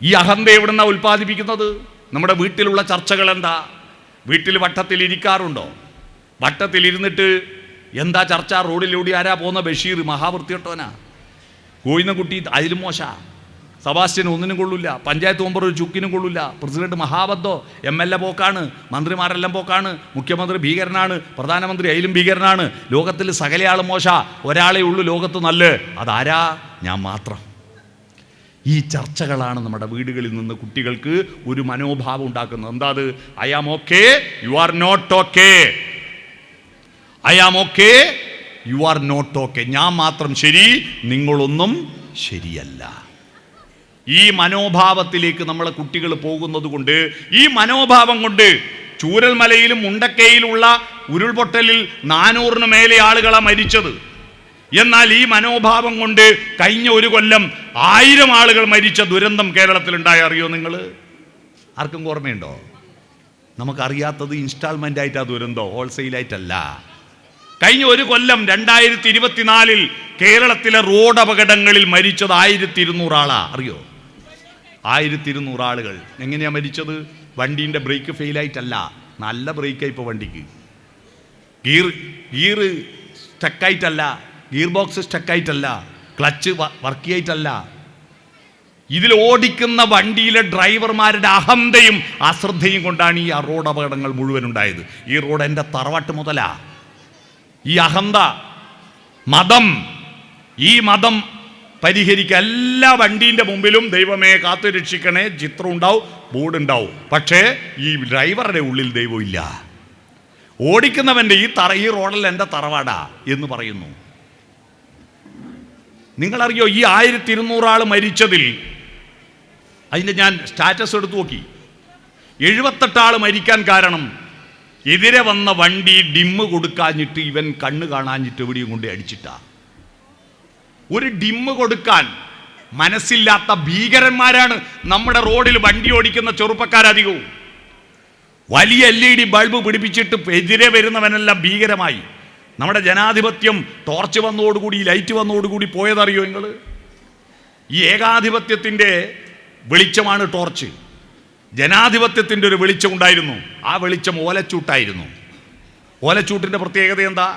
ഈ അഹന്ത എവിടുന്നാ ഉൽപ്പാദിപ്പിക്കുന്നത്? നമ്മുടെ വീട്ടിലുള്ള ചർച്ചകൾ എന്താ? വീട്ടിൽ വട്ടത്തിലിരിക്കാറുണ്ടോ? വട്ടത്തിലിരുന്നിട്ട് എന്താ ചർച്ച? റോഡിലൂടെ ആരാ പോകുന്ന? ബഷീർ മഹാവൃത്തിയോട്ടവനാ, കോയിന്നക്കുട്ടി അതിലും മോശ, സബാസ്റ്റ്യൻ ഒന്നിനും കൊള്ളില്ല, പഞ്ചായത്ത് മെമ്പർ ഒരു ചുക്കിനും കൊള്ളില്ല, പ്രസിഡന്റ് മഹാബദ്ധോ, MLA പോക്കാണ്, മന്ത്രിമാരെല്ലാം പോക്കാണ്, മുഖ്യമന്ത്രി ഭീകരനാണ്, പ്രധാനമന്ത്രി അതിലും ഭീകരനാണ്, ലോകത്തിൽ സകല ആളും മോശ, ഒരാളെ ഉള്ളൂ ലോകത്ത് നല്ല, അതാരാ? ഞാൻ മാത്രം. ഈ ചർച്ചകളാണ് നമ്മുടെ വീടുകളിൽ നിന്ന് കുട്ടികൾക്ക് ഒരു മനോഭാവം ഉണ്ടാക്കുന്നത്. എന്താ അത്? I am okay, you are not okay. I am okay, you are not okay. ഞാൻ മാത്രം ശരി, നിങ്ങളൊന്നും ശരിയല്ല. ഈ മനോഭാവത്തിലേക്ക് നമ്മളെ കുട്ടികൾ പോകുന്നത് കൊണ്ട്, ഈ മനോഭാവം കൊണ്ട് ചൂരൽമലയിലും മുണ്ടക്കയിലുള്ള ഉരുൾപൊട്ടലിൽ 400-ന് മേലെ ആളുകളാണ് മരിച്ചത്. എന്നാൽ ഈ മനോഭാവം കൊണ്ട് കഴിഞ്ഞ ഒരു കൊല്ലം 1000 ആളുകൾ മരിച്ച ദുരന്തം കേരളത്തിലുണ്ടായ അറിയോ നിങ്ങൾ? ആർക്കും ഓർമ്മയുണ്ടോ? നമുക്കറിയാത്തത് ഇൻസ്റ്റാൾമെൻ്റ് ആയിട്ടാ ദുരന്തം, ഹോൾസെയിലായിട്ടല്ല. കഴിഞ്ഞ ഒരു കൊല്ലം 2024 കേരളത്തിലെ റോഡ് അപകടങ്ങളിൽ മരിച്ചത് 1200 ആളാ. അറിയോ? 1200 ആളുകൾ. എങ്ങനെയാ മരിച്ചത്? വണ്ടീൻ്റെ ബ്രേക്ക് ഫെയിലായിട്ടല്ല, നല്ല ബ്രേക്കായി ഇപ്പോൾ വണ്ടിക്ക്. ഗിയർ സ്റ്റക്കായിട്ടല്ല, ഗിയർ ബോക്സ് സ്റ്റക്കായിട്ടല്ല, ക്ലച്ച് വർക്ക് ചെയ്യായിട്ടല്ല. ഇതിൽ ഓടിക്കുന്ന വണ്ടിയിലെ ഡ്രൈവർമാരുടെ അഹന്തയും അശ്രദ്ധയും കൊണ്ടാണ് ഈ റോഡ് അപകടങ്ങൾ മുഴുവൻ ഉണ്ടായത്. ഈ റോഡ് എൻ്റെ തറവാട്ട് മുതലാ. ഈ അഹന്ത, മതം, ഈ മതം പരിഹരിക്കുക. എല്ലാ വണ്ടീൻ്റെ മുമ്പിലും ദൈവമേ കാത്തു രക്ഷിക്കണേ ചിത്രം ഉണ്ടാവും, ബോർഡ് ഉണ്ടാവും. പക്ഷേ ഈ ഡ്രൈവറുടെ ഉള്ളിൽ ദൈവമില്ല. ഓടിക്കുന്നവൻ്റെ ഈ റോഡിൽ എൻ്റെ തറവാടാ എന്ന് പറയുന്നു. നിങ്ങളറിയോ ഈ 1200 ആൾ മരിച്ചതിൽ, അതിൻ്റെ ഞാൻ സ്റ്റാറ്റസ് എടുത്തു നോക്കി, 78 ആൾ മരിക്കാൻ കാരണം എതിരെ വന്ന വണ്ടി ഡിമ്മ് കൊടുക്കാഞ്ഞിട്ട് ഇവൻ കണ്ണ് കാണാഞ്ഞിട്ട് എവിടെയും കൊണ്ട് അടിച്ചിട്ടാ. ഒരു ഡിമ്മ് കൊടുക്കാൻ മനസ്സില്ലാത്ത ഭീകരന്മാരാണ് നമ്മുടെ റോഡിൽ വണ്ടി ഓടിക്കുന്ന ചെറുപ്പക്കാരധികവും. വലിയ LED ബൾബ് പിടിപ്പിച്ചിട്ട് എതിരെ വരുന്നവനെല്ലാം ഭീകരമായി. നമ്മുടെ ജനാധിപത്യം ടോർച്ച് വന്നതോടുകൂടി, ലൈറ്റ് വന്നതോടുകൂടി പോയതറിയോ നിങ്ങൾ? ഈ ഏകാധിപത്യത്തിൻ്റെ വെളിച്ചമാണ് ടോർച്ച്. ജനാധിപത്യത്തിൻ്റെ ഒരു വെളിച്ചം ഉണ്ടായിരുന്നു. ആ വെളിച്ചം ഓലച്ചൂട്ടായിരുന്നു. ഓലച്ചൂട്ടിൻ്റെ പ്രത്യേകത എന്താ?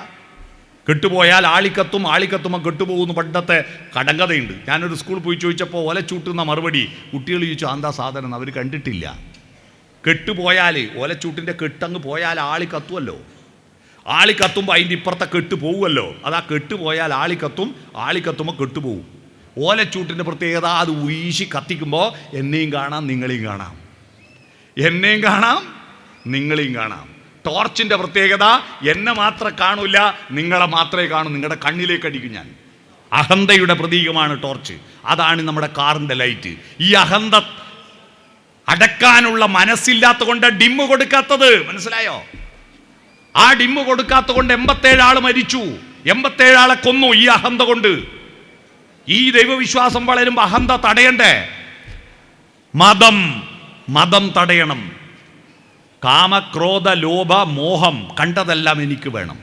കെട്ടുപോയാൽ ആളിക്കത്തും, ആളിക്കത്തുമ്പോൾ കെട്ടുപോകുന്ന പണ്ടത്തെ കടങ്കഥയുണ്ട്. ഞാനൊരു സ്കൂളിൽ പോയി ചോദിച്ചപ്പോൾ ഓലച്ചൂട്ടുന്ന മറുപടി, കുട്ടികൾ ചോദിച്ചു എന്താ സാധനം, അവർ കണ്ടിട്ടില്ല. കെട്ടുപോയാൽ, ഓലച്ചൂട്ടിൻ്റെ കെട്ടങ്ങ് പോയാൽ ആളി കത്തുമല്ലോ. ആളി കത്തുമ്പോൾ അതിൻ്റെ ഇപ്പുറത്തെ കെട്ട് പോകുമല്ലോ. അത് ആ കെട്ട് പോയാൽ ആളി കത്തും, ആളി കത്തുമ്പോൾ കെട്ടുപോകും. ഓലച്ചൂട്ടിൻ്റെ പ്രത്യേകത അത് വീശി കത്തിക്കുമ്പോൾ എന്നെയും കാണാം, നിങ്ങളെയും കാണാം. എന്നെയും കാണാം, നിങ്ങളെയും കാണാം. ടോർച്ചിൻ്റെ പ്രത്യേകത എന്നെ മാത്രം കാണില്ല, നിങ്ങളെ മാത്രമേ കാണൂ. നിങ്ങളുടെ കണ്ണിലേക്ക് അടിക്കും ഞാൻ. അഹന്തയുടെ പ്രതീകമാണ് ടോർച്ച്. അതാണ് നമ്മുടെ കാറിൻ്റെ ലൈറ്റ്. ഈ അഹന്ത അടക്കാനുള്ള മനസ്സില്ലാത്ത കൊണ്ട് ഡിമ്മ് കൊടുക്കാത്തത്, മനസ്സിലായോ? ആ ഡിമ്മ് കൊടുക്കാത്ത കൊണ്ട് 87 ആൾ മരിച്ചു, 87 ആളെ കൊന്നു ഈ അഹന്ത കൊണ്ട്. ഈ ദൈവവിശ്വാസം വളരുമ്പോൾ അഹന്ത തടയണ്ടേ? മതം തടയണം. കാമക്രോധ ലോഭ മോഹം, കണ്ടതെല്ലാം എനിക്ക് വേണം.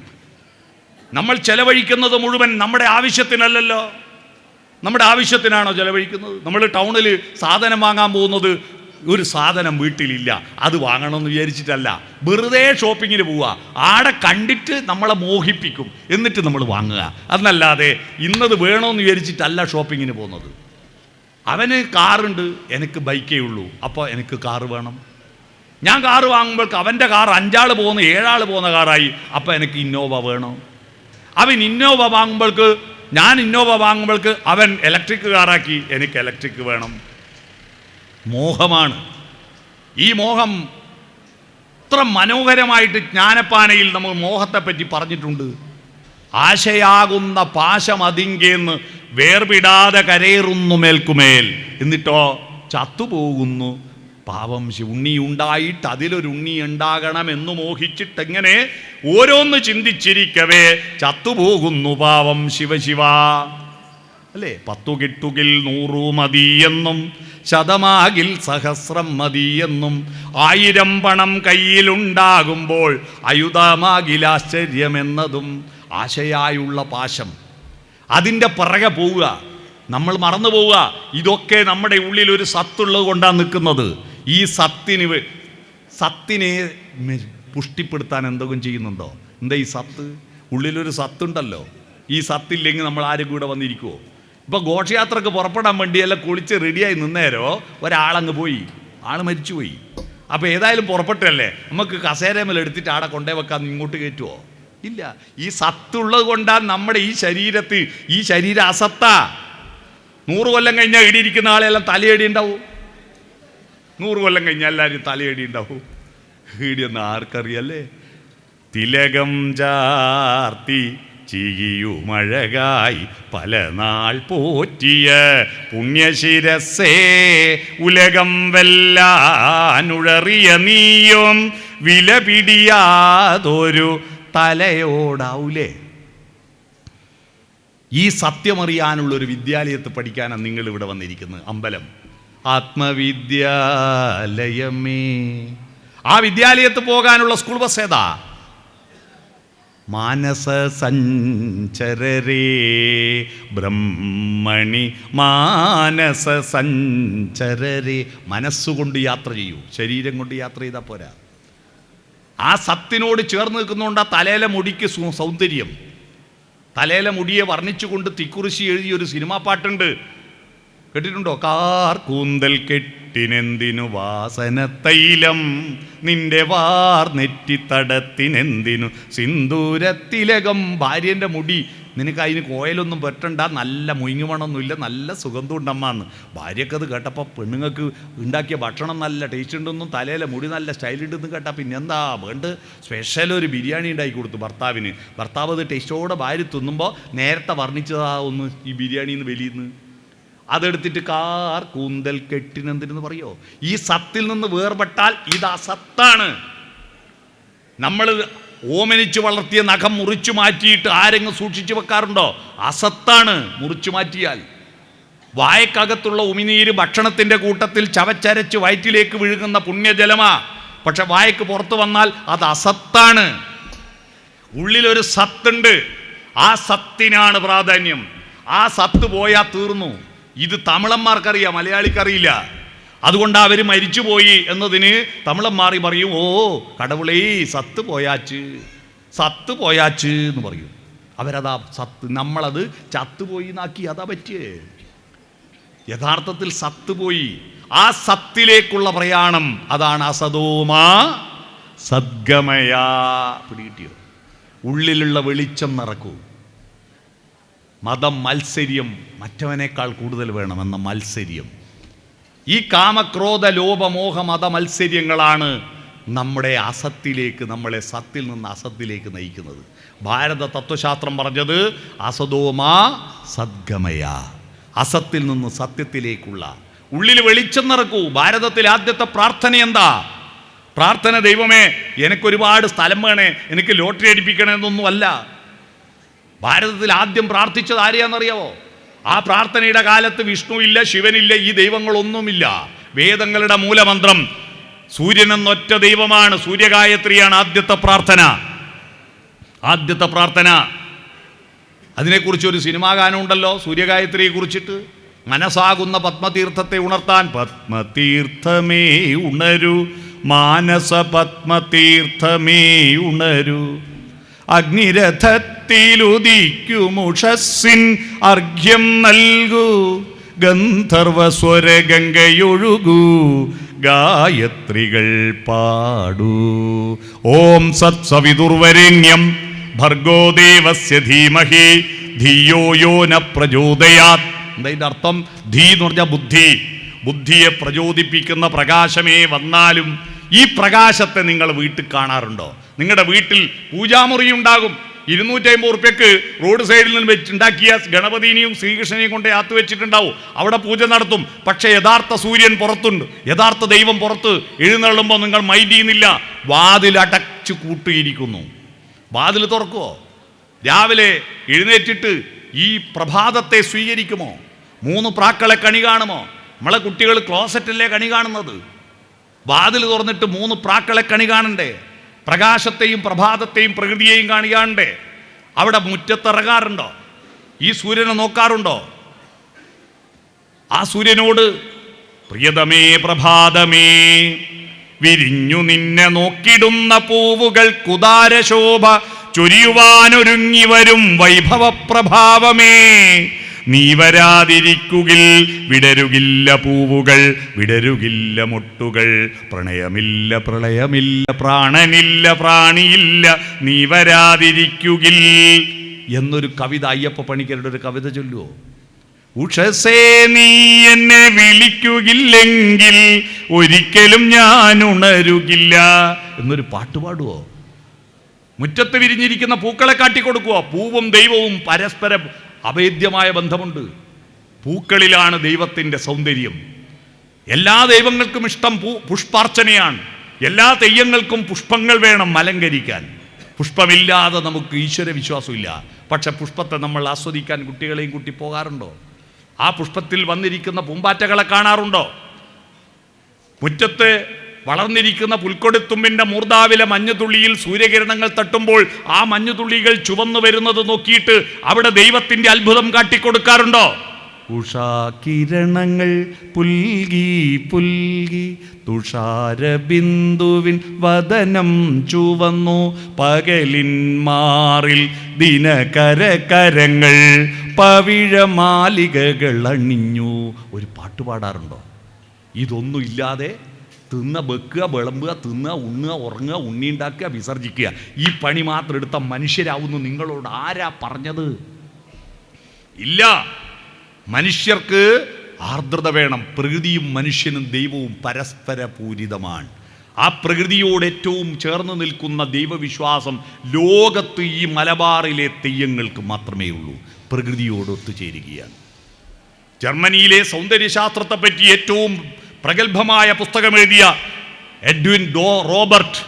നമ്മൾ ചെലവഴിക്കുന്നത് മുഴുവൻ നമ്മുടെ ആവശ്യത്തിനല്ലല്ലോ. നമ്മുടെ ആവശ്യത്തിനാണോ ചെലവഴിക്കുന്നത്? നമ്മൾ ടൗണിൽ സാധനം വാങ്ങാൻ പോകുന്നത് ഒരു സാധനം വീട്ടിലില്ല, അത് വാങ്ങണമെന്ന് വിചാരിച്ചിട്ടല്ല. വെറുതെ ഷോപ്പിങ്ങിന് പോവുക. ആടെ കണ്ടിട്ട് നമ്മളെ മോഹിപ്പിക്കും, എന്നിട്ട് നമ്മൾ വാങ്ങുക. അതല്ലാതെ ഇന്നത് വേണമെന്ന് വിചാരിച്ചിട്ടല്ല ഷോപ്പിങ്ങിന് പോകുന്നത്. അവന് കാറുണ്ട്, എനിക്ക് ബൈക്കേ ഉള്ളൂ, അപ്പോൾ എനിക്ക് കാറ് വേണം. ഞാൻ കാറ് വാങ്ങുമ്പോൾക്ക് അവൻ്റെ കാർ 5 ആൾ പോകുന്ന 7 ആൾ പോകുന്ന കാറായി, അപ്പോൾ എനിക്ക് ഇന്നോവ വേണം. അവൻ ഇന്നോവ വാങ്ങുമ്പോൾക്ക്, ഞാൻ ഇന്നോവ വാങ്ങുമ്പോൾക്ക് അവൻ ഇലക്ട്രിക് കാറാക്കി, എനിക്ക് ഇലക്ട്രിക് വേണം. മോഹമാണ്. ഈ മോഹം എത്ര മനോഹരമായിട്ട് ജ്ഞാനപ്പാനയിൽ നമ്മൾ മോഹത്തെപ്പറ്റി പറഞ്ഞിട്ടുണ്ട്. ആശയാകുന്ന പാശമതിങ്കേന്ന് വേർപിടാതെ കരയേറുന്നു മേൽക്കുമേൽ, എന്നിട്ടോ ചത്തുപോകുന്നു പാവം. ഉണ്ണി ഉണ്ടായിട്ട് അതിലൊരു ഉണ്ണി ഉണ്ടാകണമെന്ന് മോഹിച്ചിട്ടെങ്ങനെ ഓരോന്ന് ചിന്തിച്ചിരിക്കവേ ചത്തുപോകുന്നു പാവം. ശിവശിവ അല്ലേ? 10 കിട്ടുകിൽ 100 മതിയെന്നും, ശതമാകിൽ സഹസ്രം മതിയെന്നും, 1000 പണം കയ്യിലുണ്ടാകുമ്പോൾ അയുധമാകിലാശ്ചര്യമെന്നതും. ആശയായുള്ള പാശം, അതിൻ്റെ പിറകെ പോവുക, നമ്മൾ മറന്നു പോവുക. ഇതൊക്കെ നമ്മുടെ ഉള്ളിൽ ഒരു സത്തുള്ളത് കൊണ്ടാണ് നിൽക്കുന്നത്. ഈ സത്തിനെ പുഷ്ടിപ്പെടുത്താൻ എന്തെങ്കിലും ചെയ്യുന്നുണ്ടോ? എന്താ ഈ സത്ത്? ഉള്ളിലൊരു സത്തുണ്ടല്ലോ. ഈ സത്തില്ലെങ്കിൽ നമ്മൾ ആരും കൂടെ വന്നിരിക്കുമോ? ഇപ്പോൾ ഘോഷയാത്രക്ക് പുറപ്പെടാൻ വേണ്ടി എല്ലാം കുളിച്ച് റെഡിയായി നിന്നേരോ ഒരാളങ്ങ് പോയി, ആൾ മരിച്ചുപോയി. അപ്പോൾ ഏതായാലും പുറപ്പെട്ടല്ലേ, നമുക്ക് കസേരമേൽ എടുത്തിട്ട് ആടെ കൊണ്ടേ വെക്കാൻ ഇങ്ങോട്ട് കയറ്റുമോ? ഇല്ല. ഈ സത്തുള്ളത് കൊണ്ടാണ് നമ്മുടെ ഈ ശരീരം അസത്താ. 100 കൊല്ലം കഴിഞ്ഞാൽ ഇടിയിരിക്കുന്ന ആളെല്ലാം തലയടി ഉണ്ടാവും. 100 കൊല്ലം കഴിഞ്ഞാൽ എല്ലാവരും തലയടി ഉണ്ടാവും. ഇടിയെന്ന് ആർക്കറിയല്ലേ? തിലകം ചാർത്തി ചികിയുമഴകായി പല നാൾ പോറ്റിയ പുണ്യശിരസേ, ഉലകം വെല്ലാനുഴറിയ നീയും വില പിടിയാതൊരു തലയോടാവൂലേ? ഈ സത്യമറിയാനുള്ളൊരു വിദ്യാലയത്തിൽ പഠിക്കാനാണ് നിങ്ങൾ ഇവിടെ വന്നിരിക്കുന്നത്. അമ്പലം ആത്മവിദ്യാലയമേ. ആ വിദ്യാലയത്തിൽ പോകാനുള്ള സ്കൂൾ ബസ് ഏതാ? മാനസ സഞ്ചരരേ ബ്രഹ്മണി മാനസ സഞ്ചരരേ. മനസ്സുകൊണ്ട് യാത്ര ചെയ്യൂ, ശരീരം കൊണ്ട് യാത്ര ചെയ്താൽ പോരാ. ആ സത്തിനോട് ചേർന്ന് നിൽക്കുന്നതുകൊണ്ട് ആ തലയിലെ മുടിക്ക് സൗന്ദര്യം. തലയിലെ മുടിയെ വർണ്ണിച്ചുകൊണ്ട് തിക്കുറിശി എഴുതിയൊരു സിനിമാ പാട്ടുണ്ട്, കേട്ടിട്ടുണ്ടോ? കാർ കൂന്തൽ കെട്ടിനെന്തിനു വാസന തൈലം, നിന്റെ വാർ നെറ്റിത്തടത്തിനെന്തിനു സിന്ദൂരത്തിലകം. ഭാര്യൻ്റെ മുടി നിനക്ക് അതിന് കോയലൊന്നും പറ്റണ്ട, നല്ല മുയിങ്ങുമണമൊന്നുമില്ല, നല്ല സുഗന്ധം ഉണ്ടമ്മാന്ന്. ഭാര്യക്കത് കേട്ടപ്പോൾ പെണ്ണുങ്ങൾക്ക് ഉണ്ടാക്കിയ ഭക്ഷണം നല്ല ടേസ്റ്റ് ഉണ്ടെന്നും തലയിലെ മുടി നല്ല സ്റ്റൈലുണ്ടെന്ന് കേട്ടാൽ പിന്നെ എന്താ വേണ്ട? സ്പെഷ്യൽ ഒരു ബിരിയാണി ഉണ്ടാക്കി കൊടുത്തു ഭർത്താവിന്. ഭർത്താവ് അത് ടേസ്റ്റോടെ ഭാര്യ തിന്നുമ്പോൾ നേരത്തെ വർണ്ണിച്ചതാ ഒന്ന് ഈ ബിരിയാണിന്ന് വലിയെന്ന്. അതെടുത്തിട്ട് കാർ കൂന്തൽ കെട്ടിനെന്തിനെന്ന് പറയോ? ഈ സത്തിൽ നിന്ന് വേർപെട്ടാൽ ഇത് അസത്താണ്. നമ്മൾ ഓമനിച്ച് വളർത്തിയ നഖം മുറിച്ചു മാറ്റിയിട്ട് ആരെങ്കിലും സൂക്ഷിച്ചു വെക്കാറുണ്ടോ? അസത്താണ്. മുറിച്ചു മാറ്റിയാൽ വായക്കകത്തുള്ള ഉമിനീര് ഭക്ഷണത്തിൻ്റെ കൂട്ടത്തിൽ ചവച്ചരച്ച് വയറ്റിലേക്ക് വിഴുകുന്ന പുണ്യജലമാ. പക്ഷെ വായക്ക് പുറത്തു വന്നാൽ അത് അസത്താണ്. ഉള്ളിലൊരു സത്തുണ്ട്, ആ സത്തിനാണ് പ്രാധാന്യം. ആ സത്ത് പോയാൽ തീർന്നു. ഇത് തമിഴന്മാർക്കറിയാം, മലയാളിക്കറിയില്ല. അതുകൊണ്ട് അവർ മരിച്ചുപോയി എന്നതിന് തമിഴന്മാർ പറയും, ഓ കടവുളേ സത്ത് പോയാച്ച് എന്ന് പറയും. അവരതാ സത്ത്, നമ്മളത് ചത്തുപോയി എന്നാക്കി. അതാ പറ്റിയേ. യഥാർത്ഥത്തിൽ സത്ത് പോയി. ആ സത്തിലേക്കുള്ള പ്രയാണം, അതാണ് അസതോമാ സദ്ഗമയ. പിടികിട്ടിയോ? ഉള്ളിലുള്ള വെളിച്ചം നിറക്കൂ. മതം മത്സര്യം, മറ്റവനേക്കാൾ കൂടുതൽ വേണമെന്ന മത്സര്യം. ഈ കാമക്രോധ ലോപമോഹ മത മത്സര്യങ്ങളാണ് നമ്മളെ അസത്തിലേക്ക്, നമ്മളെ സത്തിൽ നിന്ന് അസത്തിലേക്ക് നയിക്കുന്നത്. ഭാരത തത്വശാസ്ത്രം പറഞ്ഞത് അസതോമാ സദ്ഗമയ, അസത്തിൽ നിന്ന് സത്യത്തിലേക്കുള്ള. ഉള്ളിൽ വെളിച്ചം നിറക്കൂ. ഭാരതത്തിലെ ആദ്യത്തെ പ്രാർത്ഥന എന്താ? പ്രാർത്ഥന ദൈവമേ എനിക്കൊരുപാട് സ്ഥലം വേണേ, എനിക്ക് ലോട്ടറി അടിപ്പിക്കണമെന്നൊന്നും അല്ല. ഭാരതത്തിൽ ആദ്യം പ്രാർത്ഥിച്ചത് ആരെയാണെന്നറിയാവോ? ആ പ്രാർത്ഥനയുടെ കാലത്ത് വിഷ്ണു ഇല്ല, ശിവനില്ല, ഈ ദൈവങ്ങളൊന്നുമില്ല. വേദങ്ങളുടെ മൂലമന്ത്രം സൂര്യനെന്നൊറ്റ ദൈവമാണ്, സൂര്യഗായത്രിയാണ് ആദ്യത്തെ പ്രാർത്ഥന. അതിനെക്കുറിച്ച് ഒരു സിനിമാ ഗാനം ഉണ്ടല്ലോ, സൂര്യഗായത്രിയെ കുറിച്ചിട്ട്. മനസ്സാകുന്ന പത്മതീർത്ഥത്തെ ഉണർത്താൻ പത്മതീർത്ഥമേ ഉണരൂ, മാനസ പത്മതീർത്ഥമേ ഉണരൂ, അഗ്നിരഥത്തിലുദിക്കുമുഷസ്സിൻ അർഘ്യം നൽകൂ, ഗന്ധർവസ്വര ഗംഗയൊഴുകൂ, ഗായത്രികൾ പാടൂ. ഓം സത്സവിതുർവരേണ്യം ഭർഗോ ദേവസ്യ ധീമഹി ധിയോ യോ ന പ്രചോദയാത്. എന്താ അർത്ഥം? ധീ എന്ന് പറഞ്ഞാൽ ബുദ്ധി. ബുദ്ധിയെ പ്രചോദിപ്പിക്കുന്ന പ്രകാശമേ വന്നാലും ഈ പ്രകാശത്തെ നിങ്ങൾ വീട്ടിൽ കാണാറുണ്ടോ? നിങ്ങളുടെ വീട്ടിൽ പൂജാമുറി ഉണ്ടാകും. 250 ഉറുപ്പ്യക്ക് റോഡ് സൈഡിൽ നിന്ന് വെച്ചുണ്ടാക്കിയ ഗണപതിനെയും ശ്രീകൃഷ്ണനെയും കൊണ്ട് ആത്ത് വെച്ചിട്ടുണ്ടാവും. അവിടെ പൂജ നടത്തും. പക്ഷേ യഥാർത്ഥ സൂര്യൻ പുറത്തുണ്ട്, യഥാർത്ഥ ദൈവം പുറത്ത് എഴുന്നള്ളുമ്പോൾ നിങ്ങൾ മൈൻഡ് ചെയ്യുന്നില്ല. വാതിൽ അടച്ചു കൂട്ടിയിരിക്കുന്നു. വാതിൽ തുറക്കുമോ? രാവിലെ എഴുന്നേറ്റിട്ട് ഈ പ്രഭാതത്തെ സ്വീകരിക്കുമോ? 3 പ്രാക്കളെ കണി കാണുമോ? നമ്മളെ കുട്ടികൾ ക്ലോസറ്റല്ലേ കണി കാണുന്നത്? വാതിൽ തുറന്നിട്ട് 3 പ്രാക്കളെ കണി കാണണ്ടേ? പ്രകാശത്തെയും പ്രഭാതത്തെയും പ്രകൃതിയെയും കാണിക്കാണ്ടേ? അവിടെ മുറ്റത്തിറങ്ങാറുണ്ടോ? ഈ സൂര്യനെ നോക്കാറുണ്ടോ? ആ സൂര്യനോട് പ്രിയതമേ പ്രഭാതമേ, വിരിഞ്ഞു നിന്നെ നോക്കിടുന്ന പൂവുകൾ കുദാരശോഭ ചൊരിയുവാനൊരുങ്ങി വരും വൈഭവപ്രഭാവമേ, നീ വരാതിരിക്കുകിൽ വിടരുകില്ല പൂവുകൾ, വിടരുകില്ല മൊട്ടുകൾ, പ്രണയമില്ല പ്രളയമില്ല, പ്രാണനില്ല പ്രാണിയില്ല, നീ വരാതിരിക്കുകിൽ എന്നൊരു കവിത അയ്യപ്പ പണിക്കരുടെ ഒരു കവിത ചൊല്ലുവോ? ഉഷസേ നീ എന്നെ വിളിക്കുകില്ലെങ്കിൽ ഒരിക്കലും ഞാൻ ഉണരുകില്ല എന്നൊരു പാട്ട് പാടുവോ? മുറ്റത്ത് വിരിഞ്ഞിരിക്കുന്ന പൂക്കളെ കാട്ടിക്കൊടുക്കുവോ? പൂവും ദൈവവും പരസ്പരം അഭേദ്യമായ ബന്ധമുണ്ട്. പൂക്കളിലാണ് ദൈവത്തിൻ്റെ സൗന്ദര്യം. എല്ലാ ദൈവങ്ങൾക്കും ഇഷ്ടം പുഷ്പാർച്ചനയാണ്. എല്ലാ തെയ്യങ്ങൾക്കും പുഷ്പങ്ങൾ വേണം അലങ്കരിക്കാൻ. പുഷ്പമില്ലാതെ നമുക്ക് ഈശ്വര വിശ്വാസമില്ല. പക്ഷെ പുഷ്പത്തെ നമ്മൾ ആസ്വദിക്കാൻ കുട്ടികളെയും കൂട്ടി പോകാറുണ്ടോ? ആ പുഷ്പത്തിൽ വന്നിരിക്കുന്ന പൂമ്പാറ്റകളെ കാണാറുണ്ടോ? മുറ്റത്ത് വളർന്നിരിക്കുന്ന പുൽക്കൊടിത്തുമ്പിൻ്റെ മൂർധാവിലെ മഞ്ഞുതുള്ളിയിൽ സൂര്യകിരണങ്ങൾ തട്ടുമ്പോൾ ആ മഞ്ഞുതുള്ളികൾ ചുവന്നു വരുന്നത് നോക്കിയിട്ട് അവിടെ ദൈവത്തിൻ്റെ അത്ഭുതം കാട്ടിക്കൊടുക്കാറുണ്ടോ? ഉഷാകിരണങ്ങൾ പുൽകി പുൽകി തുഷാരബിന്ദുവിൻ വദനം ചുവന്നു, പകലിന്മാറിൽ ദിനകരകരങ്ങൾ പവിഴമാലികകൾ അണിഞ്ഞു. ഒരു പാട്ട് പാടാറുണ്ടോ? ഇതൊന്നും ഇല്ലാതെ തിന്ന വെക്കുക, വിളമ്പുക, തിന്നുക, ഉണ്ണുക, ഉറങ്ങുക, ഉണ്ണിയുണ്ടാക്കുക, വിസർജിക്കുക, ഈ പണി മാത്രം എടുത്ത മനുഷ്യരാവുന്നു നിങ്ങളോട് ആരാ പറഞ്ഞത്? ഇല്ല. മനുഷ്യർക്ക് ആർദ്രത വേണം. പ്രകൃതിയും മനുഷ്യനും ദൈവവും പരസ്പര പൂരിതമാണ്. ആ പ്രകൃതിയോട് ഏറ്റവും ചേർന്ന് നിൽക്കുന്ന ദൈവവിശ്വാസം ലോകത്ത് ഈ മലബാറിലെ തെയ്യങ്ങൾക്ക് മാത്രമേ ഉള്ളൂ. പ്രകൃതിയോട് ഒത്തുചേരുകയാണ്. ജർമ്മനിയിലെ സൗന്ദര്യശാസ്ത്രത്തെപ്പറ്റി ഏറ്റവും പ്രഗത്ഭമായ പുസ്തകം എഴുതിയ എഡ്വിൻ റോബർട്ട്,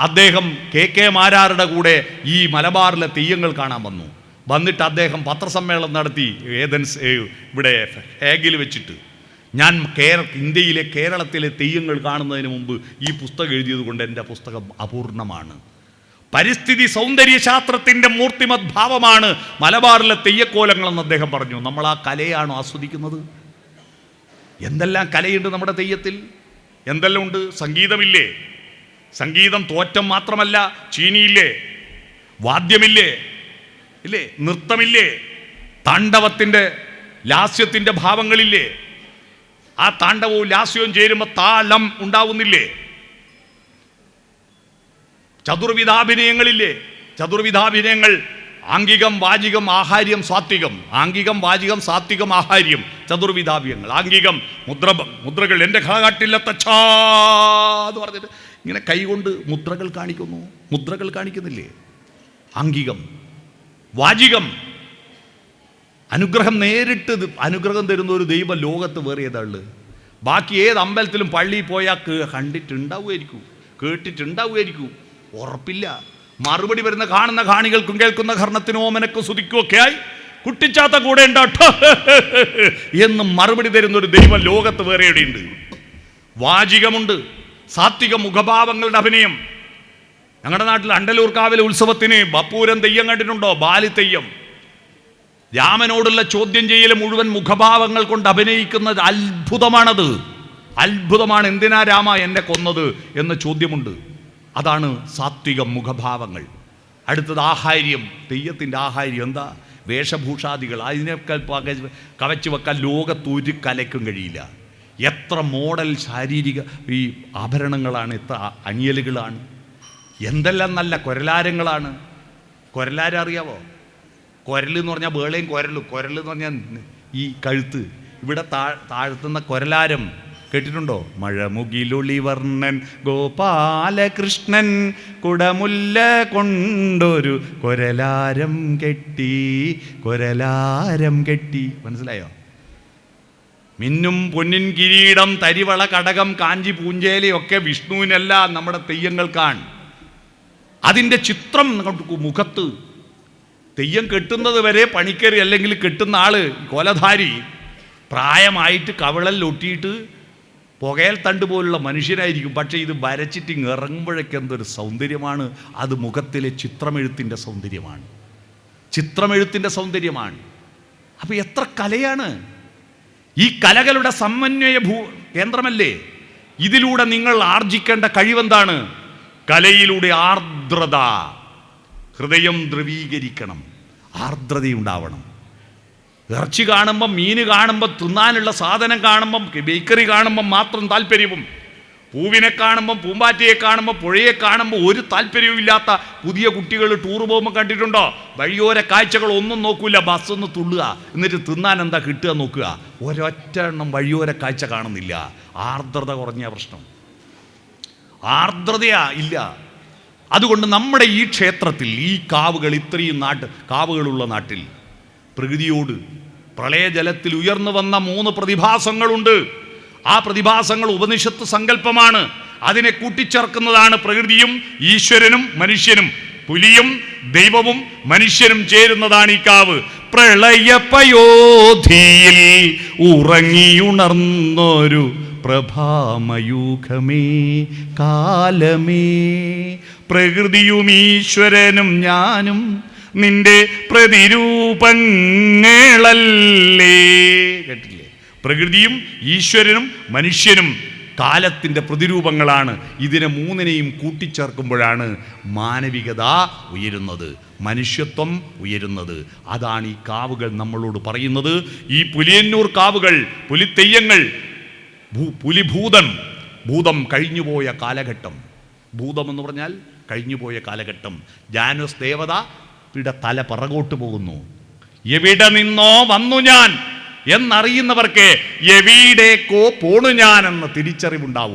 അദ്ദേഹം KK മാരാരുടെ കൂടെ ഈ മലബാറിലെ തെയ്യങ്ങൾ കാണാൻ വന്നിട്ട് അദ്ദേഹം പത്രസമ്മേളനം നടത്തി ഇവിടെ ഹേഗിൽ വെച്ചിട്ട്. ഞാൻ ഇന്ത്യയിലെ കേരളത്തിലെ തെയ്യങ്ങൾ കാണുന്നതിന് മുമ്പ് ഈ പുസ്തകം എഴുതിയത് കൊണ്ട് എൻ്റെ പുസ്തകം അപൂർണമാണ്. പരിസ്ഥിതി സൗന്ദര്യശാസ്ത്രത്തിൻ്റെ മൂർത്തിമത് ഭാവമാണ് മലബാറിലെ തെയ്യക്കോലങ്ങളെന്ന് അദ്ദേഹം പറഞ്ഞു. നമ്മൾ ആ കലയാണോ ആസ്വദിക്കുന്നത്? എന്തെല്ലാം കലയുണ്ട് നമ്മുടെ തെയ്യത്തിൽ, എന്തെല്ലാം ഉണ്ട്. സംഗീതമില്ലേ? സംഗീതം തോറ്റം മാത്രമല്ല, ചീനിയില്ലേ, വാദ്യമില്ലേ, ഇല്ലേ, നൃത്തമില്ലേ, താണ്ഡവത്തിൻ്റെ ലാസ്യത്തിൻ്റെ ഭാവങ്ങളില്ലേ? ആ താണ്ഡവവും ലാസ്യവും ചേരുമ്പോൾ താളം ഉണ്ടാവുന്നില്ലേ? ചതുർവിധാഭിനയങ്ങളില്ലേ? ചതുർവിധാഭിനയങ്ങൾ ആംഗികം, വാചികം, ആഹാര്യം, സാത്വികം. ആംഗികം, വാചികം, സാത്വികം, ആഹാര്യം, ചതുർവിധാഭ്യങ്ങൾ. ആംഗികം മുദ്രകൾ, എൻ്റെ ഘാട്ടില്ലത്തച്ചാ എന്ന് പറഞ്ഞിട്ട് ഇങ്ങനെ കൈകൊണ്ട് മുദ്രകൾ കാണിക്കുന്നു. മുദ്രകൾ കാണിക്കുന്നില്ലേ? ആംഗികം. വാചികം അനുഗ്രഹം, നേരിട്ട് അനുഗ്രഹം തരുന്ന ഒരു ദൈവം ലോകത്ത് വേറെ ഏതാള്? ബാക്കി ഏത് അമ്പലത്തിലും പള്ളിയിൽ പോയാൽ കണ്ടിട്ടുണ്ടാവുമായിരിക്കും, കേട്ടിട്ടുണ്ടാവുമായിരിക്കും, ഉറപ്പില്ല. മറുപടി വരുന്ന കാണുന്ന കാണികൾക്കും കേൾക്കുന്ന കർണത്തിനും ഓമനക്കും സ്തുതിക്കുമൊക്കെ ആയി കുട്ടിച്ചാത്ത കൂടെ ഉണ്ടാട്ടോ എന്ന് മറുപടി തരുന്ന ഒരു ദൈവം ലോകത്ത് വേറെ എവിടെയുണ്ട്? വാചികമുണ്ട്, സാത്വിക മുഖഭാവങ്ങളുടെ അഭിനയം. ഞങ്ങളുടെ നാട്ടിൽ അണ്ടലൂർക്കാവിലെ ഉത്സവത്തിന് ബപ്പൂരം തെയ്യം കണ്ടിട്ടുണ്ടോ? ബാലി തെയ്യം. രാമനോടുള്ള ചോദ്യം ചെയ്യൽ മുഴുവൻ മുഖഭാവങ്ങൾ കൊണ്ട് അഭിനയിക്കുന്നത് അത്ഭുതമാണത്. അത്ഭുതമാണ്. എന്തിനാ രാമ എന്നെ കൊന്നത് എന്ന ചോദ്യമുണ്ട്. അതാണ് സാത്വിക മുഖഭാവങ്ങൾ. അടുത്തത് ആഹാര്യം. തെയ്യത്തിൻ്റെ ആഹാര്യം എന്താ? വേഷഭൂഷാദികൾ. അതിനേക്കാൾ കവച്ചു വെക്കാൻ ലോകത്തൊരു കലയ്ക്കും കഴിയില്ല. എത്ര മോഡൽ ശാരീരിക ഈ ആഭരണങ്ങളാണ്, എത്ര അണിയലുകളാണ്, എന്തെല്ലാം നല്ല കൊരലാരങ്ങളാണ്. കൊരലാരറിയാവോ? കൊരലെന്ന് പറഞ്ഞാൽ വേളയും കുരലെന്ന് പറഞ്ഞാൽ ഈ കഴുത്ത്, ഇവിടെ താഴ്ത്തുന്ന കൊരലാരം കേട്ടിട്ടുണ്ടോ? മഴമുകിലൊളിവർണ്ണൻ ഗോപാലകൃഷ്ണൻ കുടമുല്ല കൊണ്ടൊരു കൊരലാരം കെട്ടി. മനസ്സിലായോ? മിന്നും പൊന്നിൻ കിരീടം തരിവള കടകം കാഞ്ചി പൂഞ്ചേലയൊക്കെ വിഷ്ണുവിനല്ല, നമ്മുടെ തെയ്യങ്ങൾക്കാണ്. അതിൻ്റെ ചിത്രം മുഖത്ത് തെയ്യം കെട്ടുന്നത് വരെ പണിക്കറി അല്ലെങ്കിൽ കെട്ടുന്ന ആള് കോലധാരി പ്രായമായിട്ട് കവിളലിലൊട്ടിയിട്ട് പുകയൽ തണ്ട് പോലുള്ള മനുഷ്യനായിരിക്കും. പക്ഷേ ഇത് വരച്ചിട്ട് ഇറങ്ങുമ്പോഴേക്ക് എന്തൊരു സൗന്ദര്യമാണ്! അത് മുഖത്തിലെ ചിത്രമെഴുത്തിൻ്റെ സൗന്ദര്യമാണ്. അപ്പോൾ എത്ര കലയാണ്! ഈ കലകളുടെ സമന്വയ കേന്ദ്രമല്ലേ? ഇതിലൂടെ നിങ്ങൾ ആർജിക്കേണ്ട കഴിവെന്താണ്? കലയിലൂടെ ആർദ്രത. ഹൃദയം ദ്രവീകരിക്കണം, ആർദ്രതയുണ്ടാവണം. ഇറച്ചി കാണുമ്പം, മീന് കാണുമ്പോൾ, തിന്നാനുള്ള സാധനം കാണുമ്പം, ബേക്കറി കാണുമ്പം മാത്രം താല്പര്യവും, പൂവിനെ കാണുമ്പം, പൂമ്പാറ്റയെ കാണുമ്പോൾ, പുഴയെ കാണുമ്പോൾ ഒരു താല്പര്യവും ഇല്ലാത്ത പുതിയ കുട്ടികൾ ടൂർ പോകുമ്പോൾ കണ്ടിട്ടുണ്ടോ? വഴിയോര കാഴ്ചകൾ ഒന്നും നോക്കൂല, ബസ്സൊന്ന് തുള്ളുക, എന്നിട്ട് തിന്നാൻ എന്താ കിട്ടുക നോക്കുക. ഒരൊറ്റ എണ്ണം വഴിയോര കാഴ്ച കാണുന്നില്ല. ആർദ്രത കുറഞ്ഞ പ്രശ്നം, ആർദ്രതയാ ഇല്ല. അതുകൊണ്ട് നമ്മുടെ ഈ ക്ഷേത്രത്തിൽ ഈ കാവുകൾ, ഇത്രയും കാവുകളുള്ള നാട്ടിൽ പ്രകൃതിയോട് പ്രളയജലത്തിൽ ഉയർന്നു വന്ന 3 പ്രതിഭാസങ്ങളുണ്ട്. ആ പ്രതിഭാസങ്ങൾ ഉപനിഷത്ത് സങ്കല്പമാണ്. അതിനെ കൂട്ടിച്ചേർക്കുന്നതാണ് പ്രകൃതിയും ഈശ്വരനും മനുഷ്യനും. പുലിയും ദൈവവും മനുഷ്യനും ചേരുന്നതാണ് ഈ കാവ്. പ്രളയപയോധിയിൽ ഉറങ്ങിയുണർന്നൊരു പ്രഭാമയൂഖമേ കാലമേ, പ്രകൃതിയും ഈശ്വരനും ഞാനും നിന്റെ പ്രതിരൂപങ്ങളല്ലേ. കേട്ടില്ലേ? പ്രകൃതിയും ഈശ്വരനും മനുഷ്യനും കാലത്തിൻ്റെ പ്രതിരൂപങ്ങളാണ്. ഇതിനെ 3നെയും കൂട്ടിച്ചേർക്കുമ്പോഴാണ് മാനവികത ഉയരുന്നത്, മനുഷ്യത്വം ഉയരുന്നത്. അതാണ് ഈ കാവുകൾ നമ്മളോട് പറയുന്നത്. ഈ പുലിയന്നൂർ കാവുകൾ, പുലിത്തെയ്യങ്ങൾ, ഭൂതം കഴിഞ്ഞുപോയ കാലഘട്ടം. ഭൂതം എന്ന് പറഞ്ഞാൽ കഴിഞ്ഞുപോയ കാലഘട്ടം. ജാനസ് ദേവതയുടെ തല പിറകോട്ട് പോകുന്നു. എവിടെ നിന്നോ വന്നു ഞാൻ എന്നറിയുന്നവർക്ക് എവിടേക്കോ പോണു ഞാൻ എന്ന തിരിച്ചറിവുണ്ടാവൂ.